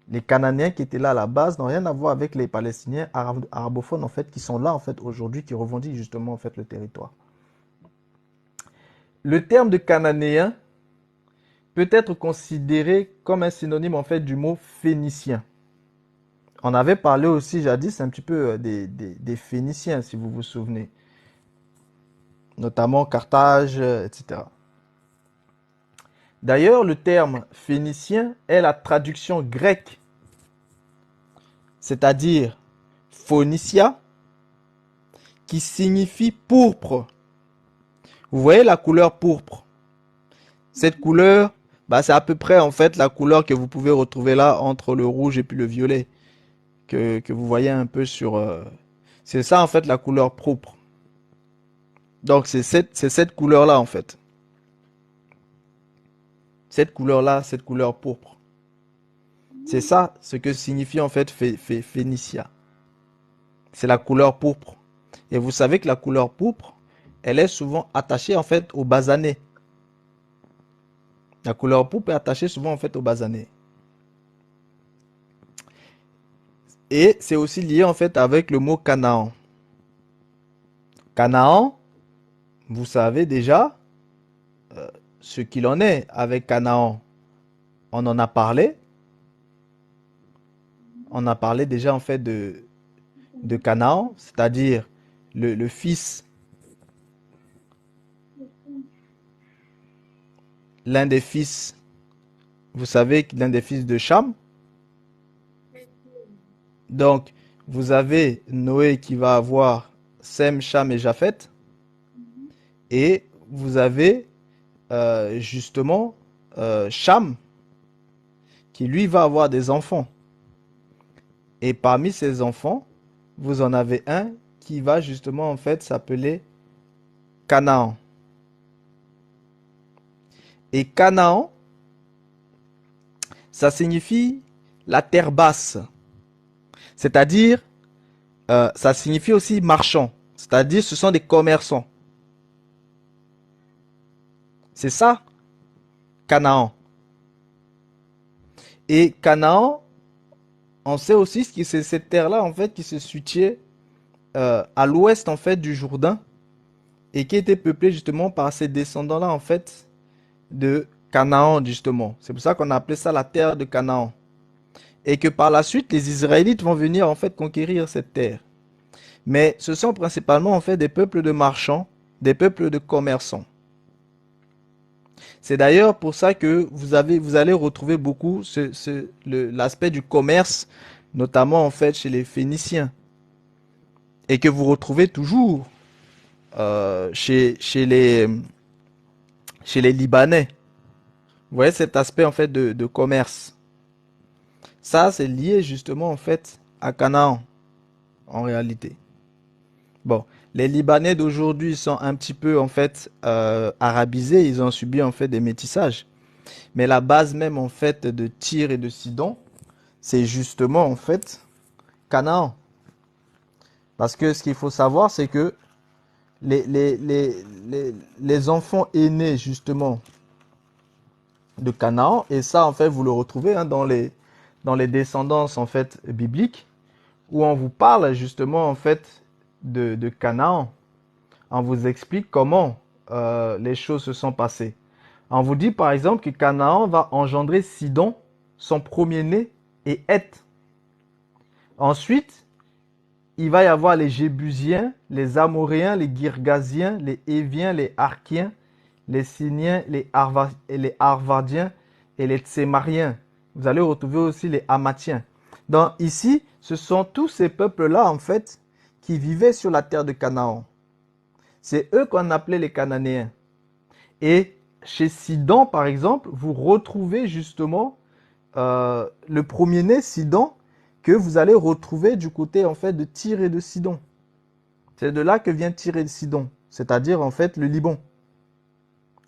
Les Cananéens qui étaient là à la base n'ont rien à voir avec les Palestiniens arabophones en fait qui sont là en fait aujourd'hui, qui revendiquent justement en fait le territoire. Le terme de Cananéen peut être considéré comme un synonyme en fait du mot phénicien. On avait parlé aussi jadis un petit peu des Phéniciens, si vous vous souvenez. Notamment Carthage, etc. D'ailleurs, le terme phénicien est la traduction grecque, c'est-à-dire Phoenicia, qui signifie pourpre. Vous voyez la couleur pourpre. Cette couleur, c'est à peu près en fait la couleur que vous pouvez retrouver là entre le rouge et puis le violet. Que vous voyez un peu sur... c'est ça en fait la couleur pourpre. Donc c'est cette couleur-là en fait. Cette couleur-là, cette couleur pourpre. C'est ça ce que signifie en fait Phénicia. C'est la couleur pourpre. Et vous savez que la couleur pourpre, elle est souvent attachée en fait au basané. La couleur pourpre est attachée souvent en fait au basané. Et c'est aussi lié en fait avec le mot Canaan. Canaan, vous savez déjà ce qu'il en est avec Canaan. On en a parlé. On a parlé déjà en fait de Canaan, c'est-à-dire le fils, l'un des fils, vous savez, l'un des fils de Cham. Donc, vous avez Noé qui va avoir Sem, Cham et Japheth. Et vous avez justement Cham qui lui va avoir des enfants. Et parmi ces enfants, vous en avez un qui va justement en fait s'appeler Canaan. Et Canaan, ça signifie la terre basse. C'est-à-dire, ça signifie aussi marchand. C'est-à-dire, ce sont des commerçants. C'est ça, Canaan. Et Canaan, on sait aussi que c'est cette terre-là, en fait, qui se situait à l'ouest, en fait, du Jourdain et qui était peuplée, justement, par ces descendants-là, en fait, de Canaan, justement. C'est pour ça qu'on a appelé ça la terre de Canaan. Et que par la suite, les Israélites vont venir, en fait, conquérir cette terre. Mais ce sont principalement en fait des peuples de marchands, des peuples de commerçants. C'est d'ailleurs pour ça que vous allez retrouver beaucoup l'aspect du commerce, notamment en fait chez les Phéniciens, et que vous retrouvez toujours chez les Libanais. Vous voyez cet aspect en fait de commerce. Ça, c'est lié justement en fait à Canaan, en réalité. Bon, les Libanais d'aujourd'hui sont un petit peu en fait arabisés, ils ont subi en fait des métissages. Mais la base même en fait de Tyr et de Sidon, c'est justement en fait Canaan. Parce que ce qu'il faut savoir, c'est que les enfants aînés justement de Canaan, et ça en fait vous le retrouvez hein, dans les descendances en fait bibliques, où on vous parle justement en fait de Canaan. On vous explique comment les choses se sont passées. On vous dit par exemple que Canaan va engendrer Sidon, son premier-né, et Heth. Ensuite, il va y avoir les Jébusiens, les Amoréens, les Girgasiens, les Éviens, les Arkiens, les Siniens, les Arvadiens et les Tsémariens. Vous allez retrouver aussi les Hamathiens. Donc ici, ce sont tous ces peuples-là en fait qui vivaient sur la terre de Canaan. C'est eux qu'on appelait les Cananéens. Et chez Sidon, par exemple, vous retrouvez justement le premier-né, Sidon, que vous allez retrouver du côté en fait de Tyr et de Sidon. C'est de là que vient Tyr et Sidon, c'est-à-dire en fait le Liban,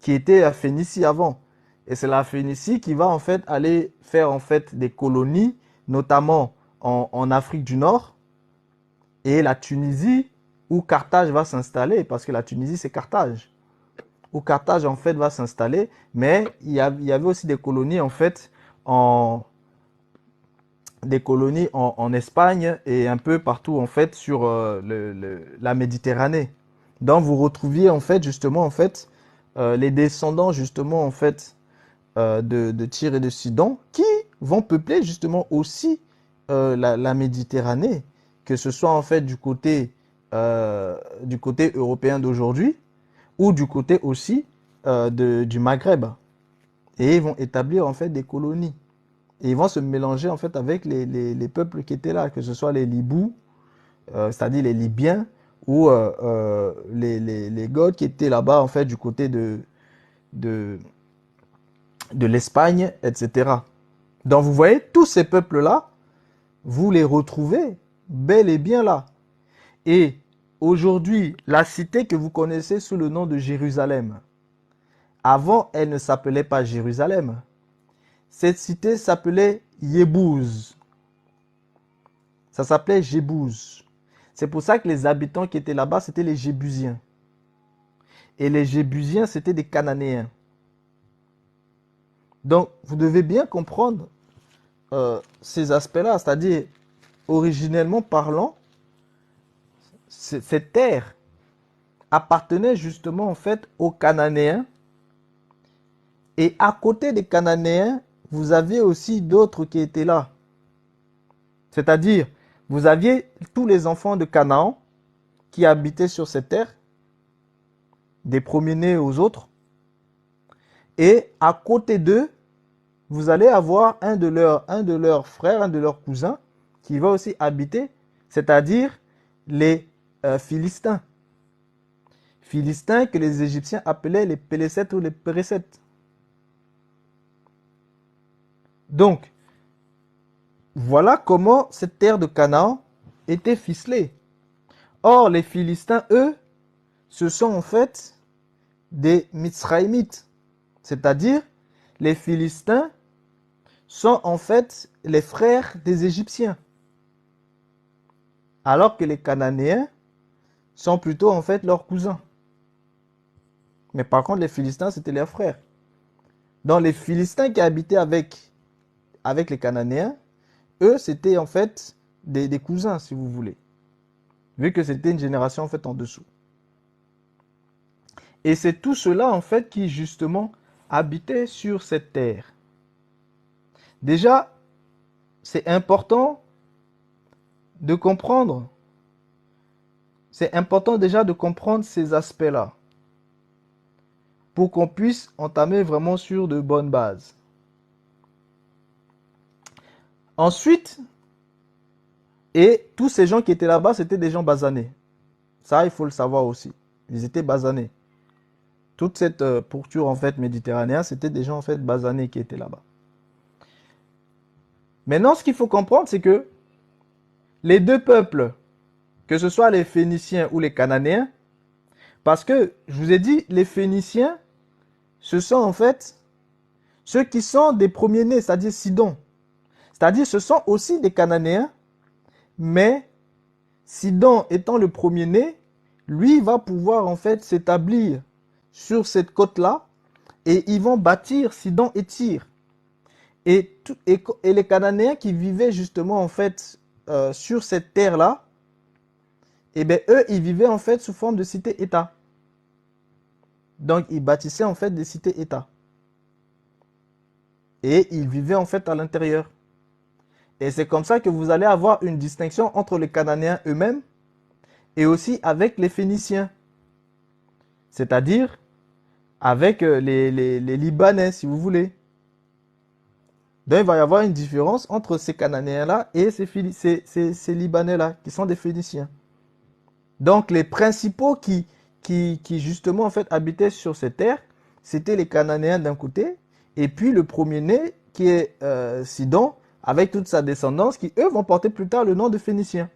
qui était la Phénicie avant. Et c'est la Phénicie qui va en fait aller faire en fait des colonies, notamment en Afrique du Nord, et la Tunisie, où Carthage va s'installer, parce que la Tunisie c'est Carthage, où Carthage en fait va s'installer, mais il y avait aussi des colonies en fait en Espagne et un peu partout en fait sur la Méditerranée. Donc vous retrouviez en fait justement en fait les descendants justement en fait de Tyr et de Sidon qui vont peupler justement aussi la Méditerranée, que ce soit en fait du côté européen d'aujourd'hui ou du côté aussi du Maghreb. Et ils vont établir en fait des colonies. Et ils vont se mélanger en fait avec les peuples qui étaient là, que ce soit les Libous, c'est-à-dire les Libyens, ou les Goths qui étaient là-bas en fait du côté de l'Espagne, etc. Donc vous voyez, tous ces peuples-là, vous les retrouvez bel et bien là. Et aujourd'hui, la cité que vous connaissez sous le nom de Jérusalem, avant, elle ne s'appelait pas Jérusalem. Cette cité s'appelait Yébouze. Ça s'appelait Jébouze. C'est pour ça que les habitants qui étaient là-bas, c'était les Jébusiens. Et les Jébusiens, c'était des Cananéens. Donc, vous devez bien comprendre ces aspects-là. C'est-à-dire, originellement parlant, cette terre appartenait justement en fait aux Cananéens. Et à côté des Cananéens, vous aviez aussi d'autres qui étaient là. C'est-à-dire, vous aviez tous les enfants de Canaan qui habitaient sur cette terre, des premiers-nés aux autres. Et à côté d'eux, vous allez avoir un de leurs frères, un de leurs cousins, qui va aussi habiter, c'est-à-dire les Philistins. Philistins que les Égyptiens appelaient les Pélécètes ou les Pérécètes. Donc, voilà comment cette terre de Canaan était ficelée. Or, les Philistins, eux, ce sont en fait des Mitsraïmites. C'est-à-dire, les Philistins sont en fait les frères des Égyptiens. Alors que les Cananéens sont plutôt en fait leurs cousins. Mais par contre, les Philistins, c'était leurs frères. Donc, les Philistins qui habitaient avec les Cananéens, eux, c'était en fait des cousins, si vous voulez. Vu que c'était une génération en fait en dessous. Et c'est tout cela en fait qui justement habitait sur cette terre. Déjà, c'est important de comprendre c'est important déjà de comprendre ces aspects-là pour qu'on puisse entamer vraiment sur de bonnes bases. Ensuite, et tous ces gens qui étaient là-bas, c'était des gens basanés. Ça, il faut le savoir aussi. Ils étaient basanés. Toute cette pourture en fait méditerranéenne, c'était des gens en fait basanés qui étaient là-bas. Maintenant, ce qu'il faut comprendre, c'est que les deux peuples, que ce soit les Phéniciens ou les Cananéens, parce que je vous ai dit, les Phéniciens, ce sont en fait ceux qui sont des premiers-nés, c'est-à-dire Sidon. C'est-à-dire ce sont aussi des Cananéens, mais Sidon étant le premier-né, lui va pouvoir en fait s'établir sur cette côte-là et ils vont bâtir Sidon et Tyr. Et les Cananéens qui vivaient justement en fait sur cette terre-là, et bien eux, ils vivaient en fait sous forme de cité-État. Donc ils bâtissaient en fait des cités-États. Et ils vivaient en fait à l'intérieur. Et c'est comme ça que vous allez avoir une distinction entre les Cananéens eux-mêmes et aussi avec les Phéniciens. C'est-à-dire avec les Libanais, si vous voulez. Donc il va y avoir une différence entre ces Cananéens-là et ces Libanais-là, qui sont des Phéniciens. Donc les principaux qui justement en fait habitaient sur ces terres, c'était les Cananéens d'un côté, et puis le premier-né qui est Sidon, avec toute sa descendance, qui eux vont porter plus tard le nom de Phéniciens.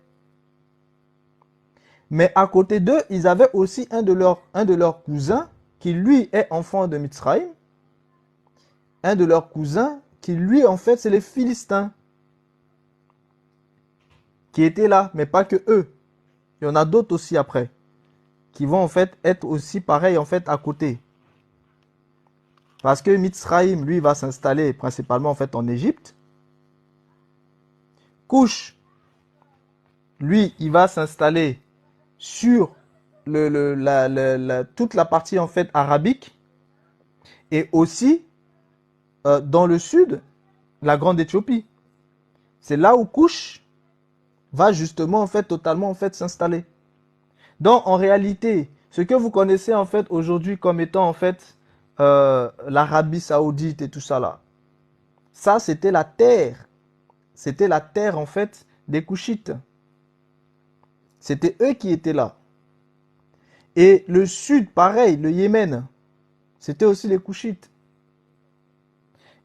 Mais à côté d'eux, ils avaient aussi un de leurs cousins, qui lui est enfant de Mitzraïm, un de leurs cousins, qui lui en fait c'est les Philistins, qui étaient là, mais pas que eux. Il y en a d'autres aussi après, qui vont en fait être aussi pareils en fait à côté. Parce que Mitzraïm, lui, va s'installer principalement en fait en Égypte. Couche, lui, il va s'installer sur toute la partie en fait arabique et aussi dans le sud, la grande Éthiopie. C'est là où Couche va justement en fait totalement en fait s'installer. Donc en réalité, ce que vous connaissez en fait aujourd'hui comme étant en fait l'Arabie Saoudite et tout ça là, ça c'était la terre. C'était la terre en fait des Couchites. C'était eux qui étaient là. Et le sud, pareil, le Yémen, c'était aussi les Couchites.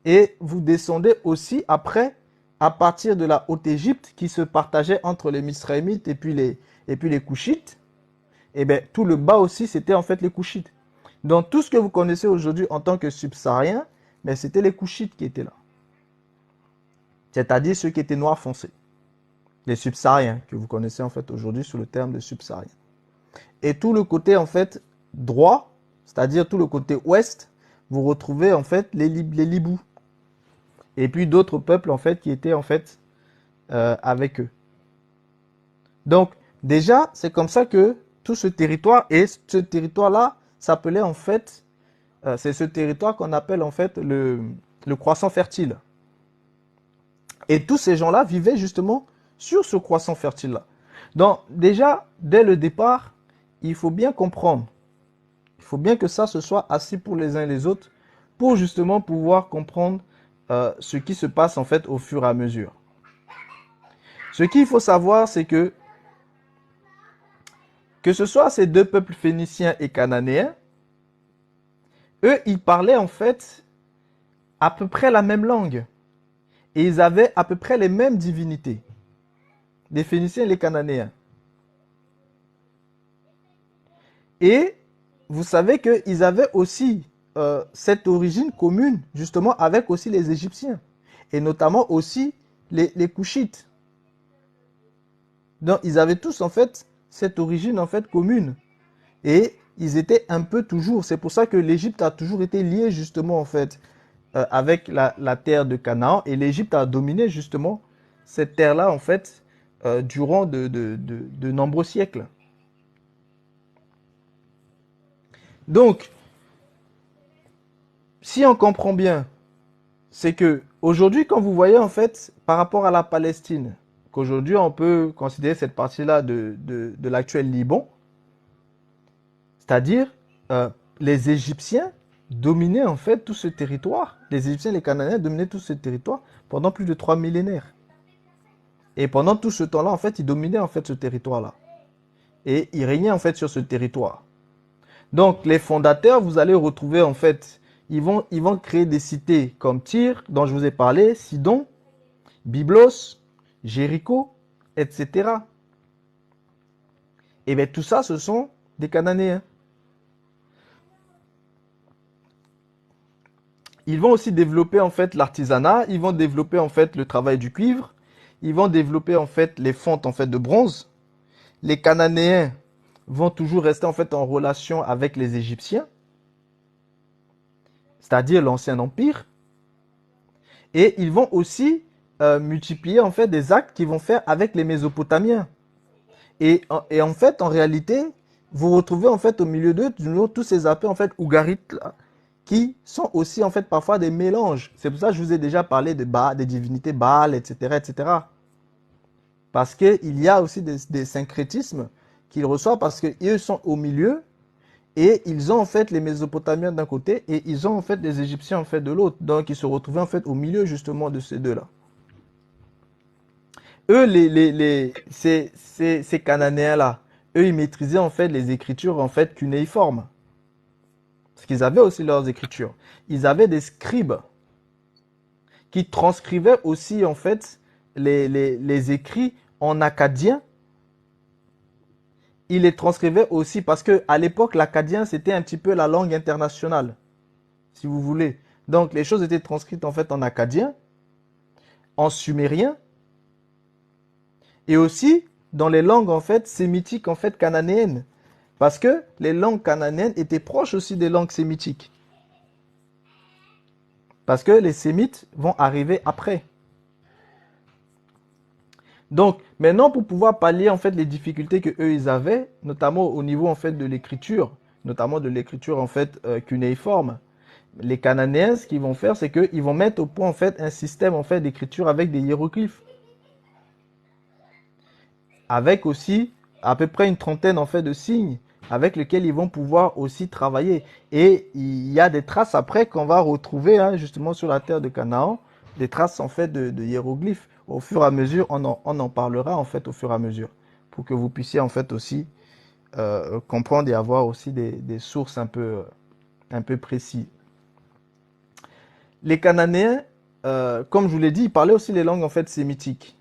Et vous descendez aussi après, à partir de la Haute-Égypte, qui se partageait entre les Misraïmites et puis les Couchites. Et bien tout le bas aussi, c'était en fait les Couchites. Donc tout ce que vous connaissez aujourd'hui en tant que subsahariens, mais c'était les Couchites qui étaient là. C'est-à-dire ceux qui étaient noirs foncés. Les subsahariens, que vous connaissez en fait aujourd'hui sous le terme de subsahariens. Et tout le côté en fait droit, c'est-à-dire tout le côté ouest, vous retrouvez en fait les Libous. Et puis d'autres peuples en fait qui étaient en fait avec eux. Donc déjà, c'est comme ça que tout ce territoire, et ce territoire-là s'appelait en fait, c'est ce territoire qu'on appelle en fait le croissant fertile. Et tous ces gens-là vivaient justement sur ce croissant fertile-là. Donc déjà, dès le départ, il faut bien comprendre. Il faut bien que ça se soit assis pour les uns et les autres pour justement pouvoir comprendre ce qui se passe en fait au fur et à mesure. Ce qu'il faut savoir, c'est que ce soit ces deux peuples phéniciens et cananéens, eux, ils parlaient en fait à peu près la même langue. Et ils avaient à peu près les mêmes divinités. Les Phéniciens et les Cananéens. Et vous savez qu'ils avaient aussi cette origine commune, justement, avec aussi les Égyptiens. Et notamment aussi les Couchites. Donc, ils avaient tous, en fait, cette origine, en fait, commune. Et ils étaient un peu toujours. C'est pour ça que l'Égypte a toujours été liée, justement, en fait, avec la terre de Canaan. Et l'Égypte a dominé, justement, cette terre-là, en fait, durant de nombreux siècles. Donc, si on comprend bien, c'est que aujourd'hui, quand vous voyez en fait, par rapport à la Palestine, qu'aujourd'hui on peut considérer cette partie-là de l'actuel Liban. C'est-à-dire, les Égyptiens dominaient en fait tout ce territoire. Les Égyptiens et les Cananéens dominaient tout ce territoire pendant plus de 3 millénaires. Et pendant tout ce temps-là, en fait, ils dominaient en fait ce territoire-là. Et ils régnaient en fait sur ce territoire. Donc, les fondateurs, vous allez retrouver en fait, ils vont créer des cités comme Tyr, dont je vous ai parlé, Sidon, Byblos, Jéricho, etc. Et bien tout ça, ce sont des Cananéens. Ils vont aussi développer en fait l'artisanat, ils vont développer en fait le travail du cuivre, ils vont développer en fait les fontes en fait de bronze. Les Cananéens vont toujours rester en fait en relation avec les Égyptiens, c'est-à-dire l'ancien empire. Et ils vont aussi multiplier en fait des actes qu'ils vont faire avec les Mésopotamiens. Et en fait, en réalité, vous retrouvez en fait au milieu d'eux tous ces appels en fait ougarites là, qui sont aussi en fait parfois des mélanges. C'est pour ça que je vous ai déjà parlé de des divinités Baal, etc., etc. Parce qu'il y a aussi des syncrétismes qu'ils reçoivent parce qu'eux sont au milieu et ils ont en fait les Mésopotamiens d'un côté et ils ont en fait les Égyptiens en fait de l'autre. Donc ils se retrouvaient en fait au milieu justement de ces deux-là. Eux, ces Cananéens-là, eux, ils maîtrisaient en fait les écritures en fait cunéiformes. Parce qu'ils avaient aussi leurs écritures. Ils avaient des scribes qui transcrivaient aussi en fait les écrits en akkadien. Ils les transcrivaient aussi parce que à l'époque, l'akkadien c'était un petit peu la langue internationale, si vous voulez. Donc les choses étaient transcrites en fait en akkadien, en sumérien, et aussi dans les langues en fait sémitiques en fait cananéennes. Parce que les langues cananéennes étaient proches aussi des langues sémitiques. Parce que les sémites vont arriver après. Donc, maintenant, pour pouvoir pallier en fait les difficultés que eux ils avaient, notamment au niveau en fait de l'écriture, notamment de l'écriture en fait cunéiforme, les Cananéens, ce qu'ils vont faire, c'est qu'ils vont mettre au point en fait un système en fait d'écriture avec des hiéroglyphes, avec aussi à peu près une trentaine en fait de signes avec lesquels ils vont pouvoir aussi travailler. Et il y a des traces après qu'on va retrouver justement sur la terre de Canaan, des traces en fait de hiéroglyphes. Au fur et à mesure, on en parlera en fait au fur et à mesure, pour que vous puissiez en fait aussi comprendre et avoir aussi des sources un peu précises. Les Cananéens, comme je vous l'ai dit, ils parlaient aussi les langues en fait sémitiques,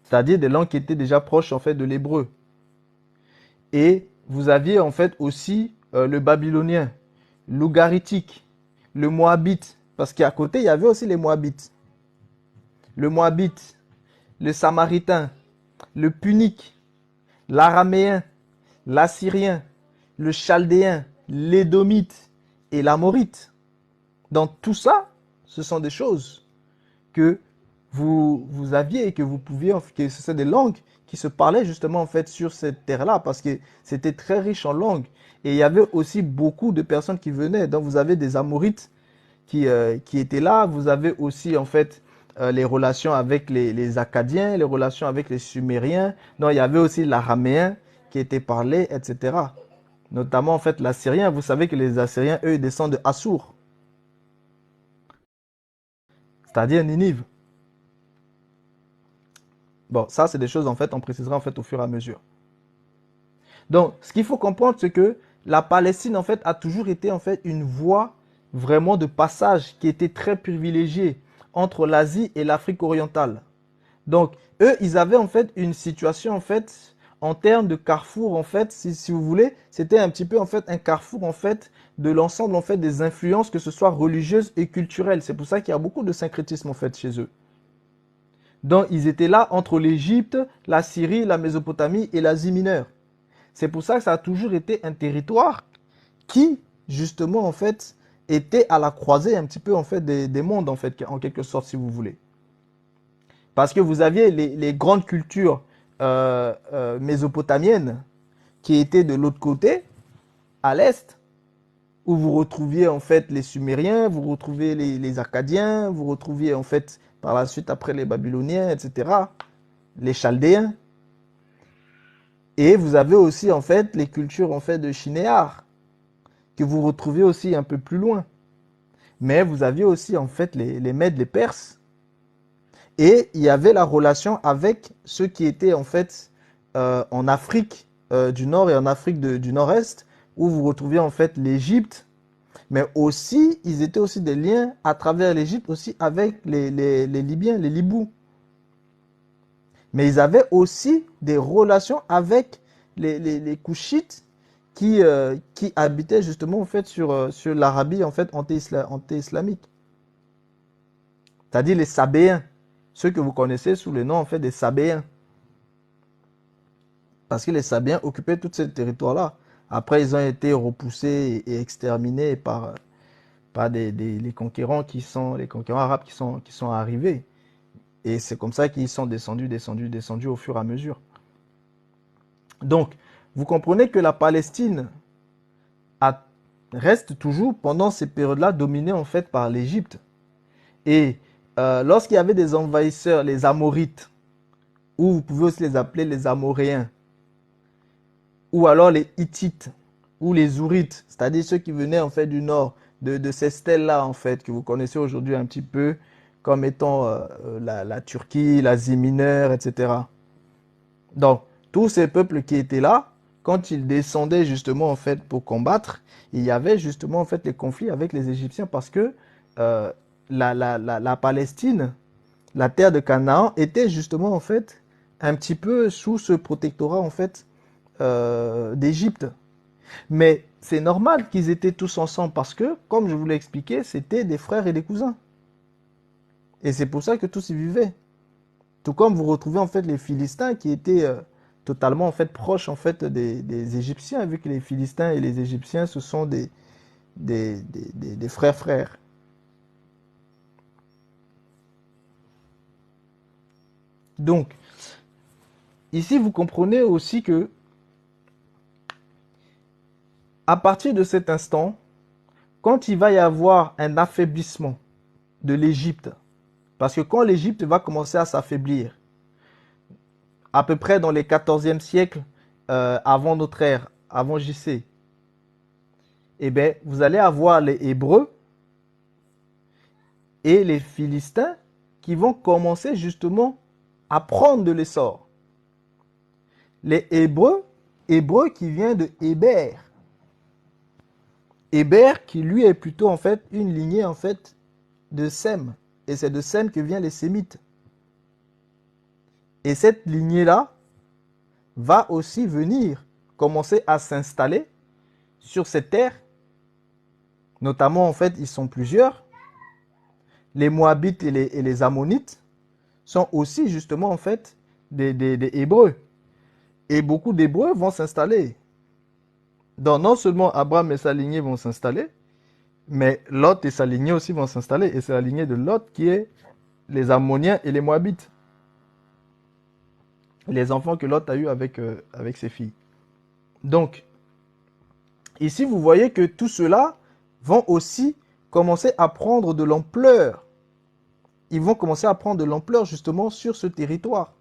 c'est-à-dire des langues qui étaient déjà proches en fait de l'hébreu. Et vous aviez en fait aussi le babylonien, l'ougaritique, le moabite, parce qu'à côté il y avait aussi les moabites. Le moabite, le samaritain, le punique, l'araméen, l'assyrien, le chaldéen, l'édomite et l'amorite. Dans tout ça, ce sont des choses que vous aviez et que vous pouviez, que ce sont des langues qui se parlaient justement en fait sur cette terre-là, parce que c'était très riche en langues. Et il y avait aussi beaucoup de personnes qui venaient. Donc vous avez des Amorites qui étaient là. Vous avez aussi en fait les relations avec les Akkadiens, les relations avec les Sumériens. Donc il y avait aussi l'araméen qui était parlé, etc. Notamment en fait l'assyrien. Vous savez que les Assyriens, eux, ils descendent de Assur, c'est-à-dire Ninive. Bon, ça, c'est des choses, en fait, on précisera, en fait, au fur et à mesure. Donc, ce qu'il faut comprendre, c'est que la Palestine, en fait, a toujours été, en fait, une voie vraiment de passage qui était très privilégiée entre l'Asie et l'Afrique orientale. Donc, eux, ils avaient, en fait, une situation, en fait, en termes de carrefour, en fait, si vous voulez, c'était un petit peu, en fait, un carrefour, en fait, de l'ensemble, en fait, des influences, que ce soit religieuses et culturelles. C'est pour ça qu'il y a beaucoup de syncrétisme, en fait, chez eux. Donc, ils étaient là entre l'Égypte, la Syrie, la Mésopotamie et l'Asie mineure. C'est pour ça que ça a toujours été un territoire qui, justement, en fait, était à la croisée un petit peu, en fait, des mondes, en fait, en quelque sorte, si vous voulez. Parce que vous aviez les grandes cultures mésopotamiennes qui étaient de l'autre côté, à l'est, où vous retrouviez, en fait, les Sumériens, vous retrouviez les Akkadiens, vous retrouviez, en fait, par la suite, après les Babyloniens, etc. les Chaldéens. Et vous avez aussi en fait les cultures en fait de Shinéar, que vous retrouvez aussi un peu plus loin. Mais vous aviez aussi en fait les Mèdes, les Perses. Et il y avait la relation avec ceux qui étaient en fait en Afrique du Nord et en Afrique du Nord-Est, où vous retrouviez en fait l'Égypte. Mais aussi, ils étaient aussi des liens à travers l'Égypte aussi avec les Libyens, les Libous. Mais ils avaient aussi des relations avec les Couchites qui habitaient justement en fait sur l'Arabie en fait anté-islamique. C'est-à-dire les Sabéens, ceux que vous connaissez sous le nom en fait des Sabéens. Parce que les Sabéens occupaient tout ce territoire-là. Après, ils ont été repoussés et exterminés par les conquérants les conquérants arabes qui sont arrivés. Et c'est comme ça qu'ils sont descendus au fur et à mesure. Donc, vous comprenez que la Palestine reste toujours, pendant ces périodes-là, dominée en fait par l'Égypte. Et lorsqu'il y avait des envahisseurs, les Amorites, ou vous pouvez aussi les appeler les Amoréens, ou alors les Hittites, ou les Ourites, c'est-à-dire ceux qui venaient en fait du nord, de ces stèles-là en fait, que vous connaissez aujourd'hui un petit peu, comme étant la Turquie, l'Asie mineure, etc. Donc, tous ces peuples qui étaient là, quand ils descendaient justement en fait pour combattre, il y avait justement en fait les conflits avec les Égyptiens parce que la Palestine, la terre de Canaan, était justement en fait un petit peu sous ce protectorat en fait d'Égypte. Mais c'est normal qu'ils étaient tous ensemble parce que, comme je vous l'ai expliqué, c'était des frères et des cousins. Et c'est pour ça que tous y vivaient. Tout comme vous retrouvez en fait les Philistins qui étaient totalement en fait proches en fait des Égyptiens, vu que les Philistins et les Égyptiens ce sont des frères. Donc, ici vous comprenez aussi que à partir de cet instant, quand il va y avoir un affaiblissement de l'Égypte, parce que quand l'Égypte va commencer à s'affaiblir, à peu près dans les 14e siècle avant notre ère, avant JC, eh bien, vous allez avoir les Hébreux et les Philistins qui vont commencer justement à prendre de l'essor. Les Hébreux qui vient de Héber. Héber qui lui est plutôt en fait une lignée en fait de Sem. Et c'est de Sem que viennent les Sémites. Et cette lignée-là va aussi venir commencer à s'installer sur cette terre. Notamment, en fait, ils sont plusieurs. Les Moabites et les Ammonites sont aussi, justement, en fait, des Hébreux. Et beaucoup d'Hébreux vont s'installer. Donc, non seulement Abraham et sa lignée vont s'installer, mais Lot et sa lignée aussi vont s'installer. Et c'est la lignée de Lot qui est les Ammoniens et les Moabites. Les enfants que Lot a eus avec ses filles. Donc, ici, vous voyez que tout cela vont aussi commencer à prendre de l'ampleur. Ils vont commencer à prendre de l'ampleur justement sur ce territoire.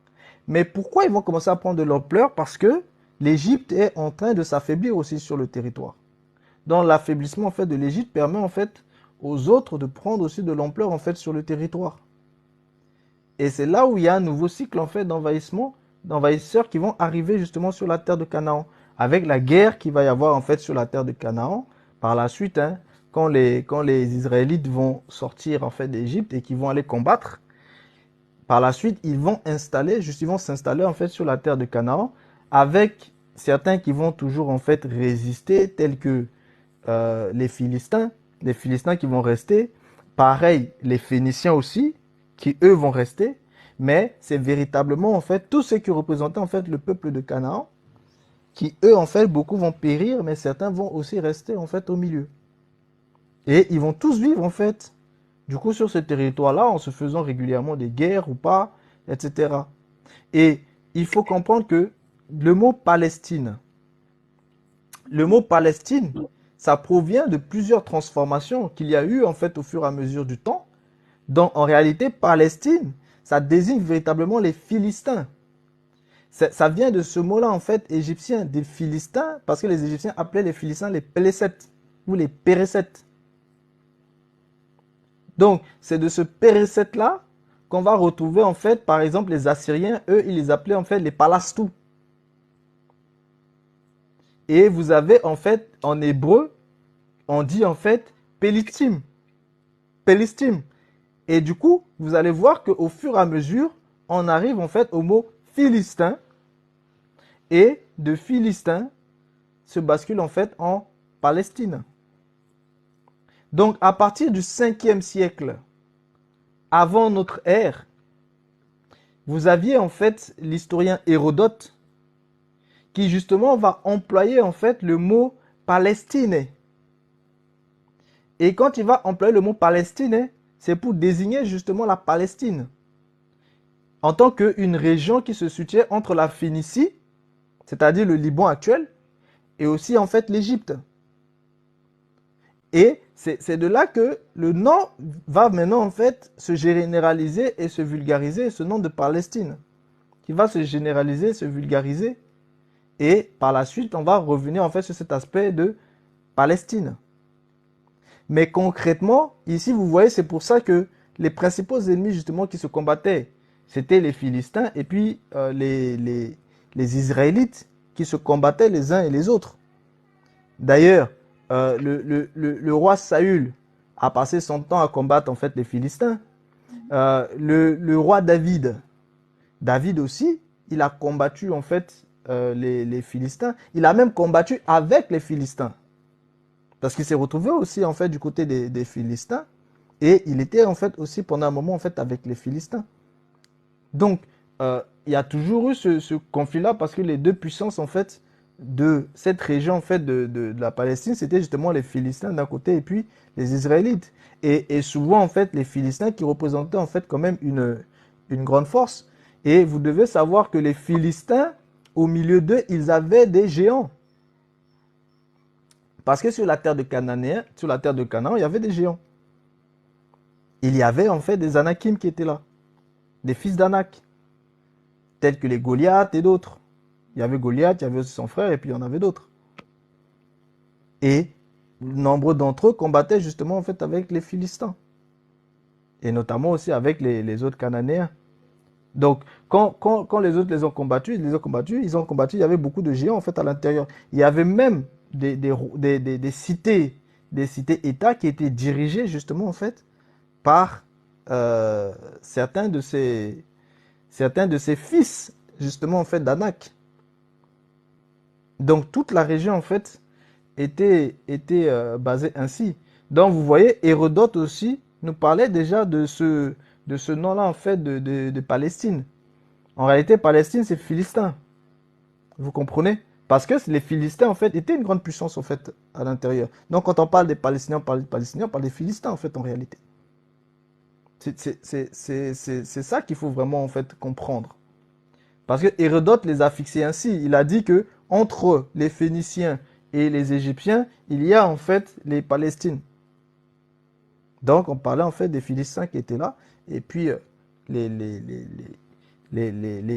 Mais pourquoi ils vont commencer à prendre de l'ampleur? Parce que l'Égypte est en train de s'affaiblir aussi sur le territoire. Donc, l'affaiblissement en fait de l'Égypte permet en fait aux autres de prendre aussi de l'ampleur en fait sur le territoire. Et c'est là où il y a un nouveau cycle en fait d'envahisseurs qui vont arriver justement sur la terre de Canaan, avec la guerre qu'il va y avoir en fait sur la terre de Canaan par la suite, quand les Israélites vont sortir en fait d'Égypte et qu'ils vont aller combattre. Par la suite, ils vont s'installer en fait sur la terre de Canaan, avec certains qui vont toujours en fait résister, tels que les Philistins qui vont rester. Pareil, les Phéniciens aussi, qui eux vont rester. Mais c'est véritablement en fait tous ceux qui représentaient en fait le peuple de Canaan, qui eux en fait beaucoup vont périr, mais certains vont aussi rester en fait au milieu. Et ils vont tous vivre en fait du coup sur ce territoire-là en se faisant régulièrement des guerres ou pas, etc. Et il faut comprendre que le mot Palestine, ça provient de plusieurs transformations qu'il y a eu en fait au fur et à mesure du temps. Donc en réalité, Palestine, ça désigne véritablement les Philistins. Ça vient de ce mot-là, en fait, égyptien, des Philistins, parce que les Égyptiens appelaient les Philistins les Pélésètes ou les Pérécètes. Donc, c'est de ce Pérécète-là qu'on va retrouver, en fait, par exemple, les Assyriens, eux, ils les appelaient, en fait, les Palastou. Et vous avez, en fait, en hébreu, on dit, en fait, Pélistim. Pélistim. Et du coup, vous allez voir qu'au fur et à mesure, on arrive, en fait, au mot Philistin. Et de Philistin se bascule, en fait, en Palestine. Donc, à partir du 5e siècle, avant notre ère, vous aviez en fait l'historien Hérodote qui justement va employer en fait le mot Palestine. Et quand il va employer le mot Palestine, c'est pour désigner justement la Palestine en tant qu'une région qui se situait entre la Phénicie, c'est-à-dire le Liban actuel, et aussi en fait l'Égypte. Et c'est de là que le nom va maintenant en fait se généraliser et se vulgariser, ce nom de Palestine, qui va se généraliser, se vulgariser. Et par la suite, on va revenir en fait sur cet aspect de Palestine. Mais concrètement, ici vous voyez, c'est pour ça que les principaux ennemis justement qui se combattaient, c'était les Philistins et puis les Israélites qui se combattaient les uns et les autres. D'ailleurs, le roi Saül a passé son temps à combattre en fait les Philistins. Le roi David aussi, il a combattu en fait les Philistins. Il a même combattu avec les Philistins. Parce qu'il s'est retrouvé aussi en fait du côté des Philistins. Et il était en fait aussi pendant un moment en fait avec les Philistins. Donc, il y a toujours eu ce conflit-là parce que les deux puissances en fait de cette région en fait de la Palestine, c'était justement les Philistins d'un côté et puis les Israélites. Et souvent en fait les Philistins qui représentaient en fait quand même une grande force. Et vous devez savoir que les Philistins, au milieu d'eux, ils avaient des géants. Parce que sur la terre de Canaan, il y avait des géants. Il y avait en fait des Anakim qui étaient là, des fils d'Anak, tels que les Goliath et d'autres. Il y avait Goliath, il y avait aussi son frère, et puis il y en avait d'autres. Et nombreux d'entre eux combattaient justement en fait avec les Philistins. Et notamment aussi avec les autres Cananéens. Donc, quand les autres les ont combattus, il y avait beaucoup de géants en fait à l'intérieur. Il y avait même des cités-États qui étaient dirigées justement en fait par certains de ces fils justement en fait d'Anak. Donc toute la région en fait était basée ainsi. Donc vous voyez, Hérodote aussi nous parlait déjà de ce nom-là en fait de Palestine. En réalité, Palestine c'est Philistin. Vous comprenez? Parce que les Philistins en fait étaient une grande puissance en fait à l'intérieur. Donc quand on parle des Palestiniens, on parle des Philistins en fait en réalité. C'est ça qu'il faut vraiment en fait comprendre. Parce que Hérodote les a fixés ainsi. Il a dit que entre les Phéniciens et les Égyptiens, il y a en fait les Palestines. Donc on parlait en fait des Philistins qui étaient là, et puis les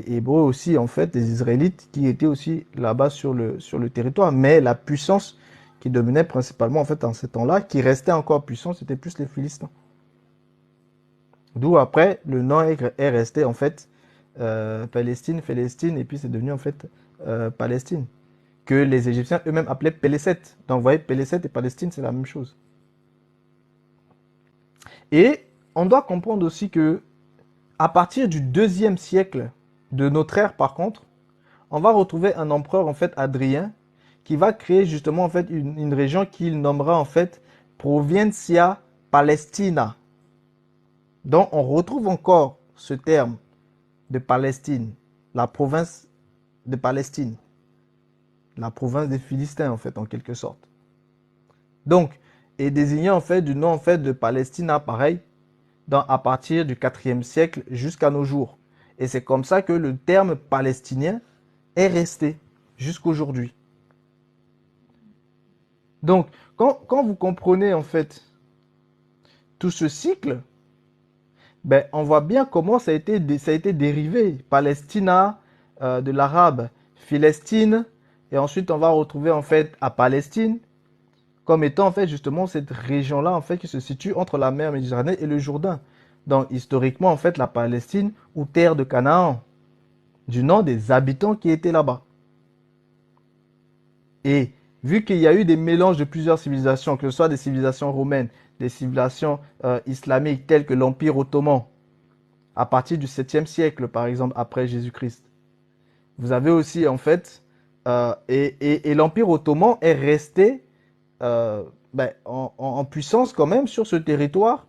Hébreux aussi en fait, les Israélites qui étaient aussi là-bas sur le territoire. Mais la puissance qui dominait principalement en fait en ces temps-là, qui restait encore puissant, c'était plus les Philistins. D'où après le nom est resté en fait Palestine, et puis c'est devenu en fait Palestine, que les Égyptiens eux-mêmes appelaient Pélésète. Donc vous voyez, Pélésète et Palestine, c'est la même chose. Et on doit comprendre aussi que à partir du 2e siècle de notre ère, par contre, on va retrouver un empereur en fait Hadrien qui va créer justement en fait une région qu'il nommera en fait Provincia Palestina. Donc on retrouve encore ce terme de Palestine, la province de Palestine, la province des Philistins en fait en quelque sorte. Donc, et désigné en fait du nom en fait de Palestina pareil, à partir du 4e siècle jusqu'à nos jours. Et c'est comme ça que le terme palestinien est resté jusqu'aujourd'hui. Donc, quand vous comprenez en fait tout ce cycle, ben, on voit bien comment ça a été dérivé. Palestina, de l'arabe Philistine, et ensuite on va retrouver en fait à Palestine, comme étant en fait justement cette région-là en fait qui se situe entre la mer Méditerranée et le Jourdain. Donc historiquement en fait la Palestine ou terre de Canaan, du nom des habitants qui étaient là-bas. Et vu qu'il y a eu des mélanges de plusieurs civilisations, que ce soit des civilisations romaines, des civilisations islamiques telles que l'Empire ottoman, à partir du 7e siècle par exemple après Jésus-Christ. Vous avez aussi en fait, et l'Empire ottoman est resté en puissance quand même sur ce territoire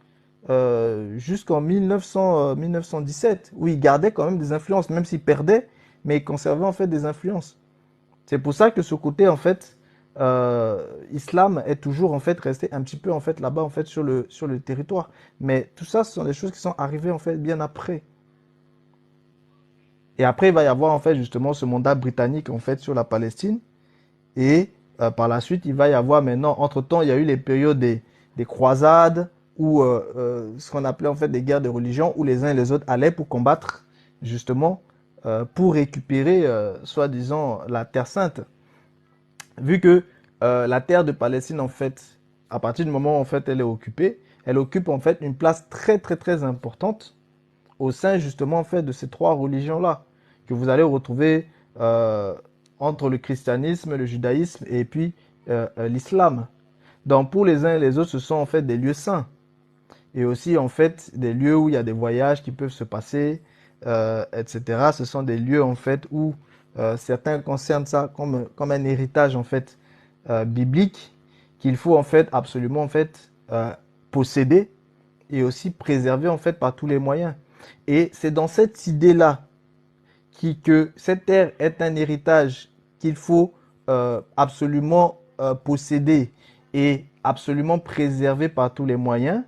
jusqu'en 1917, où il gardait quand même des influences, même s'il perdait, mais il conservait en fait des influences. C'est pour ça que ce côté en fait islam est toujours en fait resté un petit peu en fait là-bas en fait sur le territoire. Mais tout ça, ce sont des choses qui sont arrivées en fait bien après. Et après, il va y avoir en fait justement ce mandat britannique en fait sur la Palestine. Et par la suite, il va y avoir maintenant, entre-temps, il y a eu les périodes des croisades ou ce qu'on appelait en fait des guerres de religion où les uns et les autres allaient pour combattre justement pour récupérer soi-disant la Terre Sainte. Vu que la terre de Palestine en fait, à partir du moment où en fait elle est occupée, elle occupe en fait une place très très très importante au sein justement en fait de ces trois religions-là que vous allez retrouver entre le christianisme, le judaïsme et puis l'islam. Donc pour les uns et les autres, ce sont en fait des lieux saints et aussi en fait des lieux où il y a des voyages qui peuvent se passer, etc. Ce sont des lieux en fait où certains concernent ça comme un héritage en fait biblique qu'il faut en fait absolument en fait posséder et aussi préserver en fait par tous les moyens. Et c'est dans cette idée-là que cette terre est un héritage qu'il faut absolument posséder et absolument préserver par tous les moyens.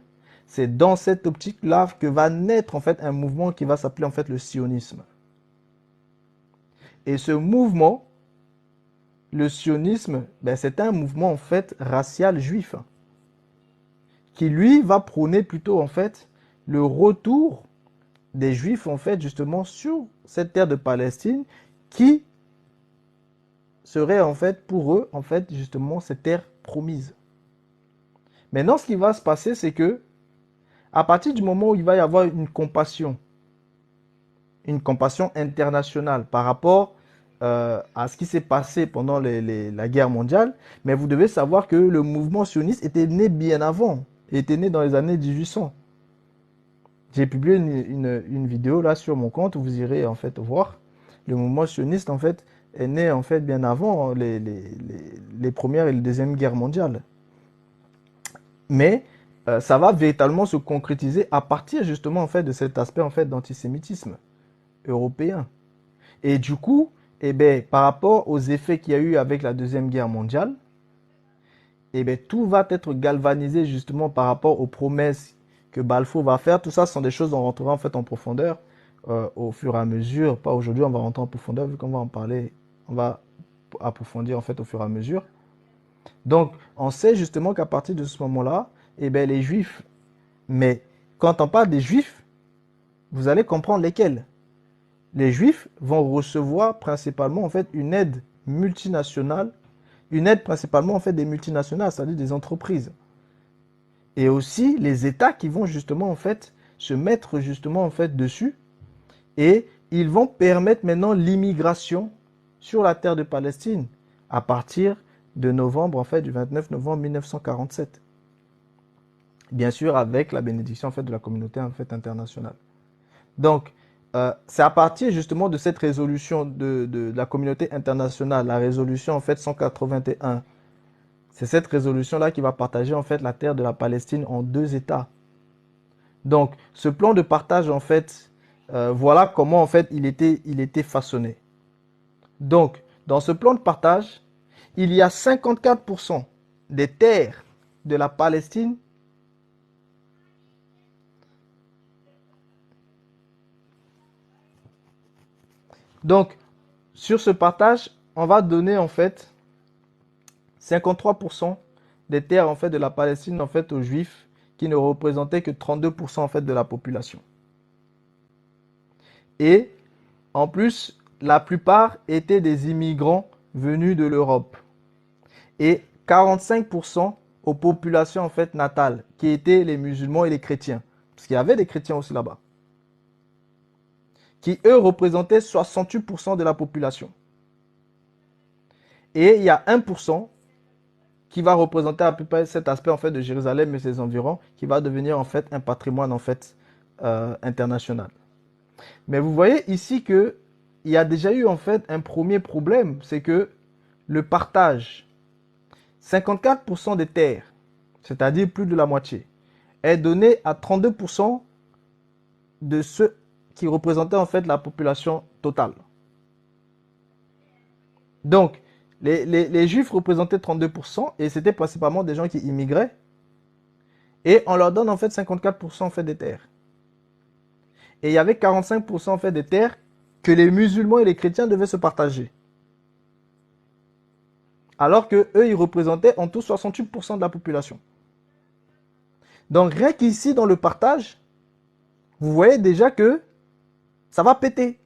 C'est dans cette optique-là que va naître en fait un mouvement qui va s'appeler en fait le sionisme. Et ce mouvement, le sionisme, c'est un mouvement en fait racial juif qui lui va prôner plutôt en fait le retour des Juifs en fait justement sur cette terre de Palestine qui serait en fait pour eux en fait justement cette terre promise. Maintenant, ce qui va se passer, c'est que à partir du moment où il va y avoir une compassion internationale par rapport à ce qui s'est passé pendant la guerre mondiale, mais vous devez savoir que le mouvement sioniste était né bien avant, était né dans les années 1800. J'ai publié une vidéo là sur mon compte où vous irez en fait voir. Le mouvement sioniste en fait est né en fait bien avant les premières et les deuxièmes guerres mondiales. Mais ça va véritablement se concrétiser à partir justement en fait de cet aspect en fait d'antisémitisme européen. Et du coup, par rapport aux effets qu'il y a eu avec la deuxième guerre mondiale, tout va être galvanisé justement par rapport aux promesses que Balfour va faire. Tout ça, ce sont des choses dont on rentrera en fait en profondeur au fur et à mesure. Pas aujourd'hui, on va rentrer en profondeur vu qu'on va en parler, on va approfondir en fait au fur et à mesure. Donc, on sait justement qu'à partir de ce moment-là, les Juifs, mais quand on parle des Juifs, vous allez comprendre lesquels. Les Juifs vont recevoir principalement en fait une aide multinationale, une aide principalement en fait des multinationales, c'est-à-dire des entreprises. Et aussi les États qui vont justement en fait se mettre justement en fait dessus et ils vont permettre maintenant l'immigration sur la terre de Palestine à partir de novembre en fait du 29 novembre 1947. Bien sûr avec la bénédiction en fait de la communauté en fait internationale. Donc c'est à partir justement de cette résolution de la communauté internationale, la résolution en fait 181. C'est cette résolution-là qui va partager en fait la terre de la Palestine en deux États. Donc, ce plan de partage en fait, voilà comment en fait il était façonné. Donc, dans ce plan de partage, il y a 54% des terres de la Palestine donc, sur ce partage, on va donner en fait 53% des terres en fait de la Palestine en fait aux Juifs qui ne représentaient que 32% en fait de la population. Et en plus, la plupart étaient des immigrants venus de l'Europe. Et 45% aux populations en fait natales, qui étaient les musulmans et les chrétiens. Parce qu'il y avait des chrétiens aussi là-bas. Qui, eux, représentaient 68% de la population. Et il y a 1% qui va représenter à peu près cet aspect en fait de Jérusalem et ses environs, qui va devenir en fait un patrimoine en fait international. Mais vous voyez ici que il y a déjà eu en fait un premier problème, c'est que le partage, 54% des terres, c'est-à-dire plus de la moitié, est donné à 32% de ceux qui représentaient en fait la population totale. Donc, les Juifs représentaient 32% et c'était principalement des gens qui immigraient. Et on leur donne en fait 54% en fait des terres. Et il y avait 45% en fait des terres que les musulmans et les chrétiens devaient se partager. Alors que eux, ils représentaient en tout 68% de la population. Donc rien qu'ici dans le partage, vous voyez déjà que ça va péter.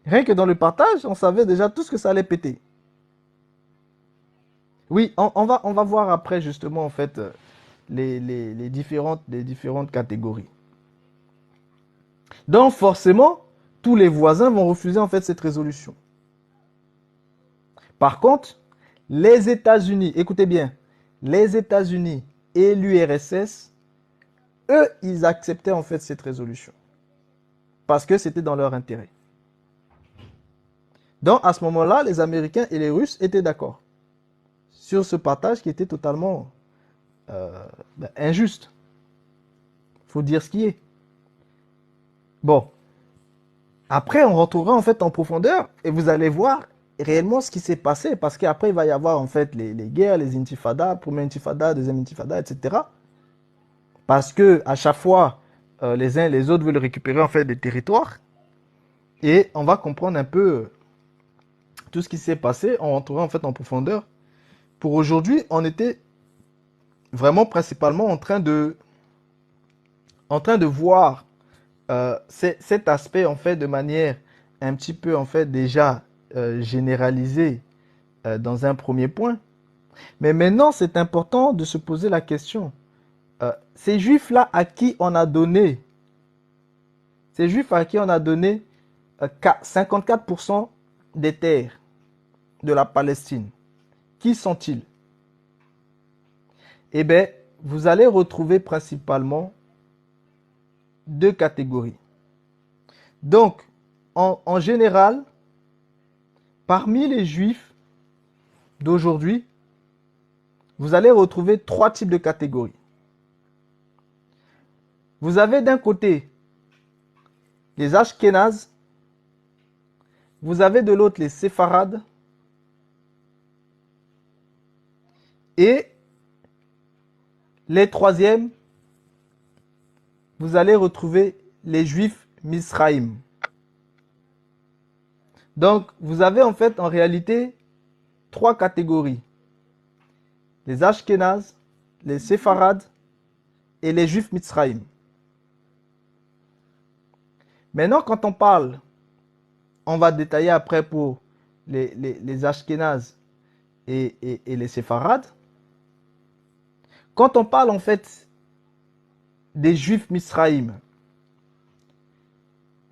Rien que dans le partage, on savait déjà tout ce que ça allait péter. Oui, on va voir après justement en fait les différentes catégories. Donc forcément, tous les voisins vont refuser en fait cette résolution. Par contre, les États-Unis, écoutez bien, les États-Unis et l'URSS, eux, ils acceptaient en fait cette résolution. Parce que c'était dans leur intérêt. Donc à ce moment-là, les Américains et les Russes étaient d'accord sur ce partage qui était totalement injuste. Il faut dire ce qui est. Bon. Après, on rentrera en fait en profondeur et vous allez voir réellement ce qui s'est passé parce qu'après, il va y avoir en fait les guerres, les intifadas, première intifada, deuxième intifada, etc. Parce que à chaque fois, les uns et les autres veulent récupérer en fait des territoires et on va comprendre un peu tout ce qui s'est passé. On rentrera en fait en profondeur. Pour aujourd'hui, on était vraiment principalement en train de voir cet aspect en fait de manière un petit peu en fait déjà généralisée dans un premier point. Mais maintenant, c'est important de se poser la question. Ces juifs-là à qui on a donné 54% des terres de la Palestine, qui sont-ils? Eh bien, vous allez retrouver principalement deux catégories. Donc, en général, parmi les Juifs d'aujourd'hui, vous allez retrouver trois types de catégories. Vous avez d'un côté les Ashkénazes, vous avez de l'autre les Séfarades, et les troisièmes, vous allez retrouver les Juifs Misraïm. Donc, vous avez en fait en réalité trois catégories. Les Ashkénazes, les Séfarades et les Juifs Misraïm. Maintenant, quand on parle, on va détailler après pour les Ashkénazes et les Séfarades. Quand on parle en fait des Juifs Misraïm,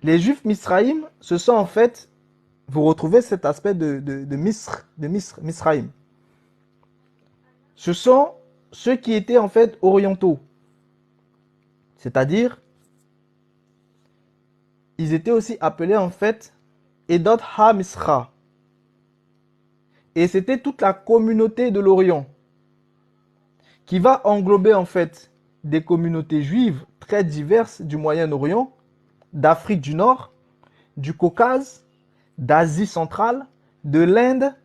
les Juifs Misraïm, ce sont en fait, vous retrouvez cet aspect de Misraïm. Ce sont ceux qui étaient en fait orientaux. C'est-à-dire, ils étaient aussi appelés en fait Edot HaMisra. Et c'était toute la communauté de l'Orient qui va englober en fait des communautés juives très diverses du Moyen-Orient, d'Afrique du Nord, du Caucase, d'Asie centrale, de l'Inde.